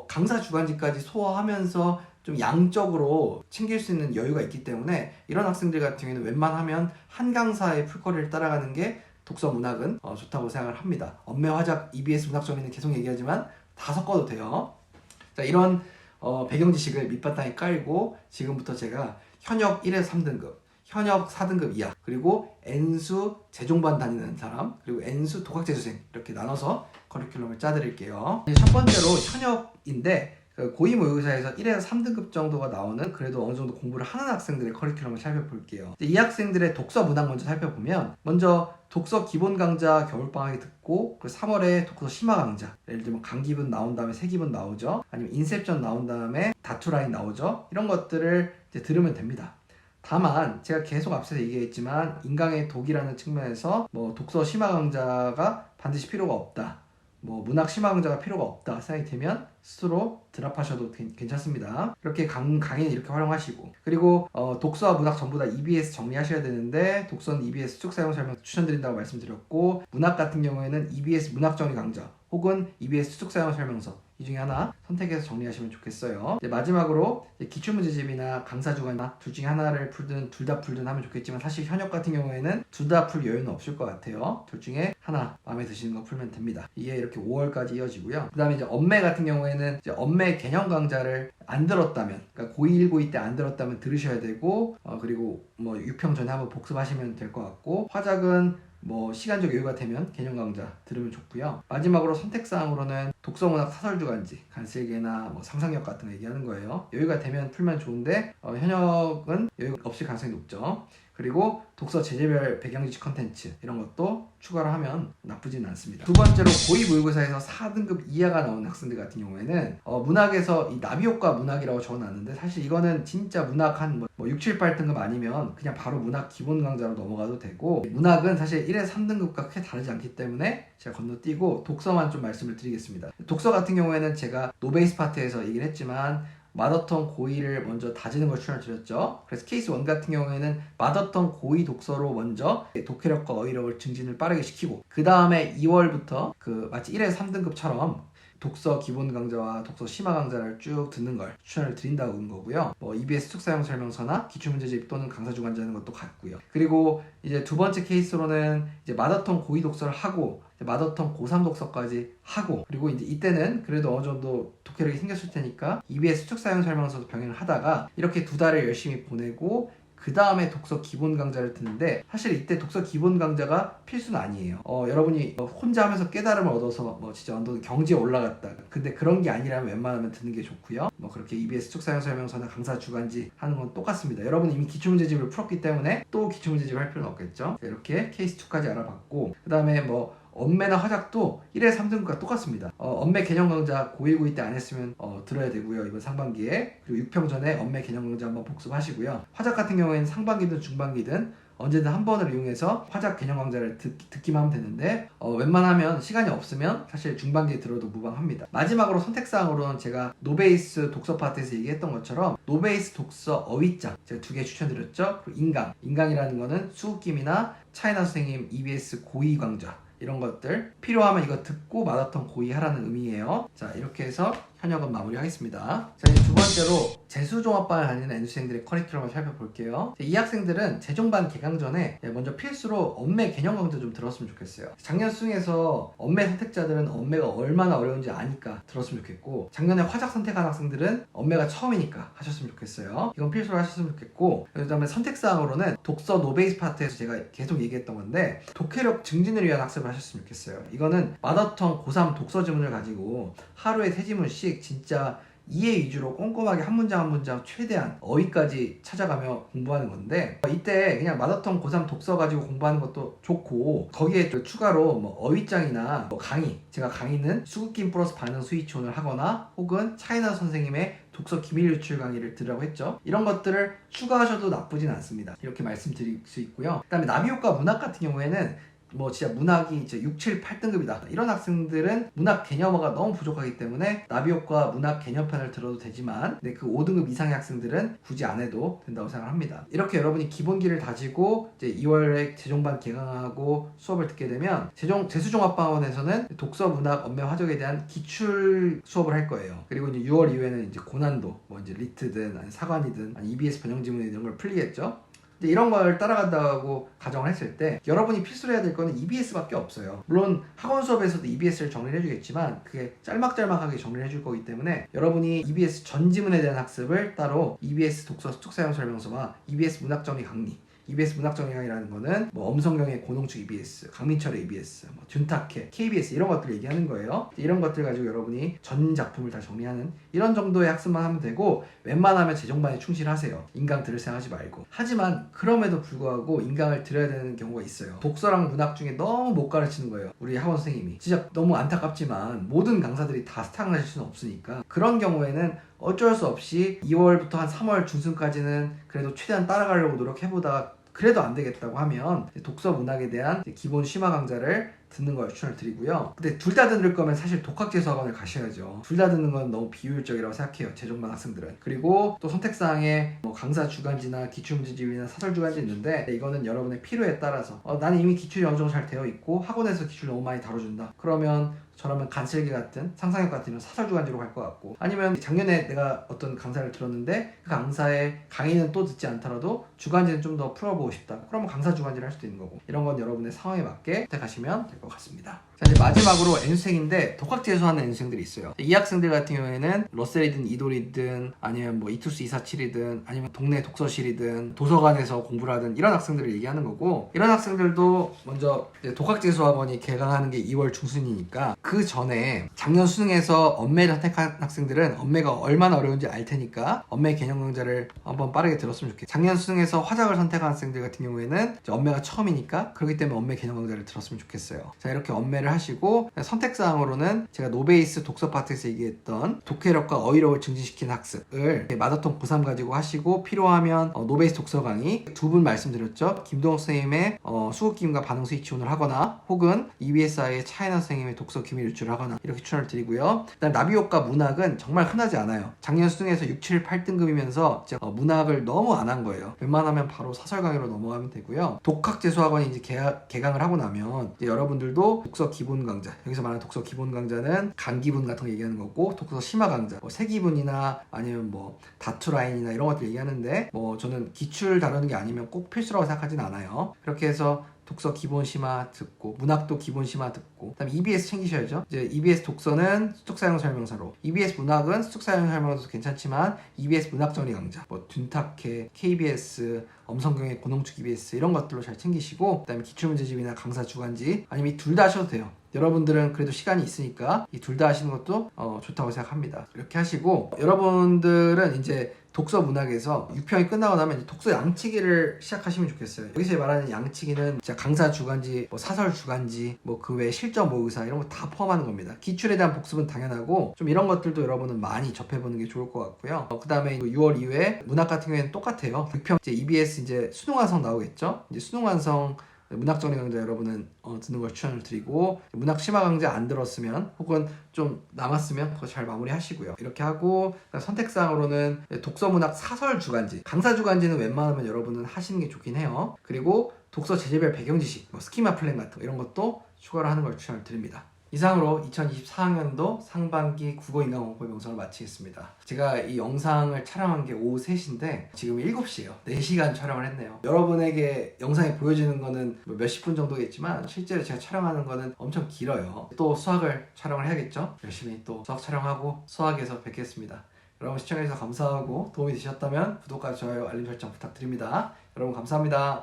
S1: 강사 주간지까지 소화하면서 좀 양적으로 챙길 수 있는 여유가 있기 때문에 이런 학생들 같은 경우에는 웬만하면 한 강사의 풀거리를 따라가는 게 독서 문학은 좋다고 생각을 합니다. 엄매 화작 EBS 문학 정리는 계속 얘기하지만 다 섞어도 돼요. 자, 이런 배경 지식을 밑바탕에 깔고 지금부터 제가 현역 1에서 3등급, 현역 4등급 이하, 그리고 N수 재종반 다니는 사람, 그리고 N수 독학재수생 이렇게 나눠서 커리큘럼을 짜드릴게요. 첫 번째로 현역인데 고2 모의고사에서 1에서 3등급 정도가 나오는 그래도 어느 정도 공부를 하는 학생들의 커리큘럼을 살펴볼게요. 이 학생들의 독서 문항 먼저 살펴보면 먼저 독서 기본 강좌 겨울방학에 듣고 3월에 독서 심화 강좌, 예를 들면 강기분 나온 다음에 세기분 나오죠. 아니면 인셉션 나온 다음에 다투라인 나오죠. 이런 것들을 이제 들으면 됩니다. 다만 제가 계속 앞서서 얘기했지만 인강의 독이라는 측면에서 뭐 독서 심화 강좌가 반드시 필요가 없다, 뭐 문학 심화 강좌가 필요가 없다 생각이 되면 스스로 드랍하셔도 괜찮습니다. 이렇게 강의는 이렇게 활용하시고, 그리고 독서와 문학 전부 다 EBS 정리하셔야 되는데 독서는 EBS 수직 사용 설명 추천드린다고 말씀드렸고, 문학 같은 경우에는 EBS 문학 정리 강좌 혹은 EBS 수직 사용 설명서 이 중에 하나 선택해서 정리하시면 좋겠어요. 마지막으로 기출문제집이나 강사주간이나 둘 중에 하나를 풀든 둘 다 풀든 하면 좋겠지만 사실 현역 같은 경우에는 둘 다 풀 여유는 없을 것 같아요. 둘 중에 하나 마음에 드시는 거 풀면 됩니다. 이게 이렇게 5월까지 이어지고요. 그 다음에 이제 엄매 같은 경우에는 이제 엄매 개념 강좌를 안 들었다면, 그러니까 고1, 고2 때 안 들었다면 들으셔야 되고, 그리고 뭐 6평 전에 한번 복습하시면 될 것 같고, 화작은 뭐 시간적 여유가 되면 개념 강좌 들으면 좋고요. 마지막으로 선택사항으로는 독서문학 사설주간지, 간슬개나 뭐 상상력 같은 거 얘기하는 거예요. 여유가 되면 풀면 좋은데 현역은 여유가 없을 가능성이 높죠. 그리고 독서 제재별 배경지식 컨텐츠 이런 것도 추가를 하면 나쁘진 않습니다. 두 번째로 고2 모의고사에서 4등급 이하가 나오는 학생들 같은 경우에는 문학에서 이 나비효과 문학이라고 적어놨는데 사실 이거는 진짜 문학 한 6, 7, 8등급 아니면 그냥 바로 문학 기본 강좌로 넘어가도 되고, 문학은 사실 1에서 3등급과 크게 다르지 않기 때문에 제가 건너뛰고 독서만 좀 말씀을 드리겠습니다. 독서 같은 경우에는 제가 노베이스 파트에서 얘기를 했지만 마더턴 고2를 먼저 다지는 걸 추천드렸죠. 그래서 케이스 1 같은 경우에는 마더턴 고2 독서로 먼저 독해력과 어휘력을 증진을 빠르게 시키고, 그 다음에 2월부터 마치 1에서 3등급처럼 독서 기본 강좌와 독서 심화 강좌를 쭉 듣는 걸 추천을 드린다는 거고요. EBS 수직 사용 설명서나 기출문제집 또는 강사 주간자는 것도 같고요. 그리고 이제 두 번째 케이스로는 이제 마더턴 고2 독서를 하고 마더턴 고3 독서까지 하고, 그리고 이제 이때는 그래도 어느 정도 독해력이 생겼을 테니까 EBS 수직 사용 설명서도 병행을 하다가 이렇게 두 달을 열심히 보내고 그 다음에 독서 기본 강좌를 듣는데, 사실 이때 독서 기본 강좌가 필수는 아니에요. 여러분이 혼자 하면서 깨달음을 얻어서 진짜 완전 경지에 올라갔다, 근데 그런 게 아니라면 웬만하면 듣는 게 좋고요. 그렇게 EBS 수직 사용 설명서나 강사 주간지 하는 건 똑같습니다. 여러분이 이미 기출문제집을 풀었기 때문에 또 기출문제집 할 필요는 없겠죠. 이렇게 케이스 2까지 알아봤고, 그 다음에 엄매나 화작도 1에서 3등급과 똑같습니다. 엄매 개념 강좌 고1, 고2 때 안 했으면 들어야 되고요, 이번 상반기에. 그리고 6평 전에 엄매 개념 강좌 한번 복습하시고요. 화작 같은 경우에는 상반기든 중반기든 언제든 한 번을 이용해서 화작 개념 강좌를 듣기만 하면 되는데 웬만하면 시간이 없으면 사실 중반기에 들어도 무방합니다. 마지막으로 선택사항으로는 제가 노베이스 독서 파트에서 얘기했던 것처럼 노베이스 독서 어휘장 제가 2개 추천드렸죠. 그리고 인강이라는 거는 수욱김이나 차이나 선생님 EBS 고2 강좌 이런 것들 필요하면 이거 듣고 마더턴 고2 하라는 의미예요. 자, 이렇게 해서 현역은 마무리하겠습니다. 자, 이제 두 번째로 재수종합반을 다니는 N수생들의 커리큘럼을 살펴볼게요. 이 학생들은 재종반 개강 전에 먼저 필수로 엄매 개념 강좌 좀 들었으면 좋겠어요. 작년 수능에서 엄매 선택자들은 엄매가 얼마나 어려운지 아니까 들었으면 좋겠고, 작년에 화작 선택한 학생들은 엄매가 처음이니까 하셨으면 좋겠어요. 이건 필수로 하셨으면 좋겠고, 그 다음에 선택사항으로는 독서 노베이스 파트에서 제가 계속 얘기했던 건데 독해력 증진을 위한 학습을 하셨으면 좋겠어요. 이거는 마더턴 고3 독서 지문을 가지고 하루에 3지문씩 진짜 이해 위주로 꼼꼼하게 한 문장 한 문장 최대한 어휘까지 찾아가며 공부하는 건데, 이때 그냥 마더턴 고3 독서 가지고 공부하는 것도 좋고, 거기에 추가로 어휘장이나 강의, 제가 강의는 수급김 플러스 반응 스위치온을 하거나 혹은 차이나 선생님의 독서 기밀 유출 강의를 들으라고 했죠. 이런 것들을 추가하셔도 나쁘진 않습니다. 이렇게 말씀드릴 수 있고요. 그 다음에 나비효과 문학 같은 경우에는 뭐 진짜 문학이 이제 6, 7, 8등급이다 이런 학생들은 문학 개념어가 너무 부족하기 때문에 나비효과 문학 개념편을 들어도 되지만 근데 그 5등급 이상의 학생들은 굳이 안 해도 된다고 생각합니다. 이렇게 여러분이 기본기를 다지고 이제 2월에 재종반 개강하고 수업을 듣게 되면 재수종합방원에서는 독서 문학 언매 화적에 대한 기출 수업을 할 거예요. 그리고 이제 6월 이후에는 이제 고난도 뭐 이제 리트든 아니 사관이든 아니 EBS 변형지문 이런 걸 풀리겠죠. 이런 걸 따라간다고 가정을 했을 때 여러분이 필수로 해야 될 거는 EBS밖에 없어요. 물론 학원 수업에서도 EBS를 정리를 해주겠지만 그게 짤막짤막하게 정리를 해줄 거기 때문에 여러분이 EBS 전 지문에 대한 학습을 따로 EBS 독서 수특사용 설명서와 EBS 문학정리 강의 EBS 문학정리강이라는 거는 뭐 엄성경의 고농축 EBS, 강민철의 EBS, 뭐 듄타케, KBS 이런 것들을 얘기하는 거예요. 이런 것들 가지고 여러분이 전 작품을 다 정리하는 이런 정도의 학습만 하면 되고 웬만하면 재종반에 충실하세요. 인강 들을 생각하지 말고. 하지만 그럼에도 불구하고 인강을 들어야 되는 경우가 있어요. 독서랑 문학 중에 너무 못 가르치는 거예요. 우리 학원 선생님이. 진짜 너무 안타깝지만 모든 강사들이 다 스탁을 하실 수는 없으니까 그런 경우에는 어쩔 수 없이 2월부터 한 3월 중순까지는 그래도 최대한 따라가려고 노력해보다가 그래도 안 되겠다고 하면 독서 문학에 대한 기본 심화 강좌를 듣는 걸 추천을 드리고요. 근데 둘 다 들을 거면 사실 독학재수학원을 가셔야죠. 둘 다 듣는 건 너무 비효율적이라고 생각해요. 재종반 학생들은. 그리고 또 선택사항에 뭐 강사 주간지나 기출문제집이나 사설 주간지 있는데 이거는 여러분의 필요에 따라서 나는 이미 기출이 어느 정도 잘 되어 있고 학원에서 기출 너무 많이 다뤄준다. 그러면 저라면 간슬기 같은 상상력 같은 사설 주간지로 갈 것 같고 아니면 작년에 내가 어떤 강사를 들었는데 그 강사의 강의는 또 듣지 않더라도 주간지는 좀 더 풀어보고 싶다. 그러면 강사 주간지를 할 수도 있는 거고 이런 건 여러분의 상황에 맞게 선택하시면 될 것 같습니다. 자 이제 마지막으로 N수생인데 독학재수하는 N수생들이 있어요. 이 학생들 같은 경우에는 러셀이든 이돌이든 아니면 뭐 이투스 247이든 아니면 동네 독서실이든 도서관에서 공부를 하든 이런 학생들을 얘기하는 거고 이런 학생들도 먼저 독학재수학원이 개강하는 게 2월 중순이니까 그 전에 작년 수능에서 언매를 선택한 학생들은 언매가 얼마나 어려운지 알 테니까 언매 개념 강좌를 한번 빠르게 들었으면 좋겠어요. 작년 수능에서 화작을 선택한 학생들 같은 경우에는 이제 언매가 처음이니까 그렇기 때문에 언매 개념 강좌를 들었으면 좋겠어요. 자 이렇게 언매를 하시고 선택사항으로는 제가 노베이스 독서 파트에서 얘기했던 독해력과 어휘력을 증진시킨 학습을 마더톤 고3 가지고 하시고 필요하면 노베이스 독서 강의 두 분 말씀드렸죠. 김동욱 선생님의 수급기임과 반응 수익 지원을 하거나 혹은 EBSI의 차이나 선생님의 독서 기밀 유출을 하거나 이렇게 추천을 드리고요. 그다음 나비효과 문학은 정말 흔하지 않아요. 작년 수능에서 6, 7, 8등급이면서 문학을 너무 안 한 거예요. 웬만하면 바로 사설 강의로 넘어가면 되고요. 독학재수학원이 이제 개강을 하고 나면 이제 여러분들도 독서 기본 강좌, 여기서 말하는 독서 기본 강좌는 간기분 같은 거 얘기하는 거고 독서 심화 강좌, 뭐 세기분이나 아니면 뭐 다투라인이나 이런 것들 얘기하는데 뭐 저는 기출 다루는 게 아니면 꼭 필수라고 생각하진 않아요. 그렇게 해서 독서 기본 심화 듣고 문학도 기본 심화 듣고 그다음에 EBS 챙기셔야죠. 이제 EBS 독서는 수특사용 설명서로 EBS 문학은 수특사용 설명서도 괜찮지만 EBS 문학정리 강좌 뭐 듄타케, KBS, 엄성경의 고농축 EBS 이런 것들로 잘 챙기시고 그다음에 기출문제집이나 강사 주간지 아니면 이 둘 다 하셔도 돼요. 여러분들은 그래도 시간이 있으니까 이 둘 다 하시는 것도 좋다고 생각합니다. 이렇게 하시고 여러분들은 이제 독서 문학에서 6평이 끝나고 나면 이제 독서 양치기를 시작하시면 좋겠어요. 여기서 말하는 양치기는 진짜 강사 주간지, 뭐 사설 주간지, 뭐 그 외에 실전 모의사 이런 거 다 포함하는 겁니다. 기출에 대한 복습은 당연하고 좀 이런 것들도 여러분은 많이 접해보는 게 좋을 것 같고요. 그 다음에 6월 이후에 문학 같은 경우에는 똑같아요. 6평 이제 EBS 이제 수능 완성 나오겠죠? 이제 수능 완성 문학정리 강좌 여러분은 듣는 걸 추천을 드리고 문학 심화 강좌 안 들었으면 혹은 좀 남았으면 그거 잘 마무리 하시고요. 이렇게 하고 선택사항으로는 독서 문학 사설 주간지 강사 주간지는 웬만하면 여러분은 하시는 게 좋긴 해요. 그리고 독서 제재별 배경 지식 뭐 스키마 플랜 같은 거 이런 것도 추가로 하는 걸 추천을 드립니다. 이상으로 2024학년도 상반기 국어인강공부 영상을 마치겠습니다. 제가 이 영상을 촬영한 게 오후 3시인데 지금 7시예요. 4시간 촬영을 했네요. 여러분에게 영상이 보여지는 거는 뭐 몇십 분 정도겠지만 실제로 제가 촬영하는 거는 엄청 길어요. 또 수학을 촬영을 해야겠죠? 열심히 또 수학 촬영하고 수학에서 뵙겠습니다. 여러분 시청해주셔서 감사하고 도움이 되셨다면 구독과 좋아요, 알림 설정 부탁드립니다. 여러분 감사합니다.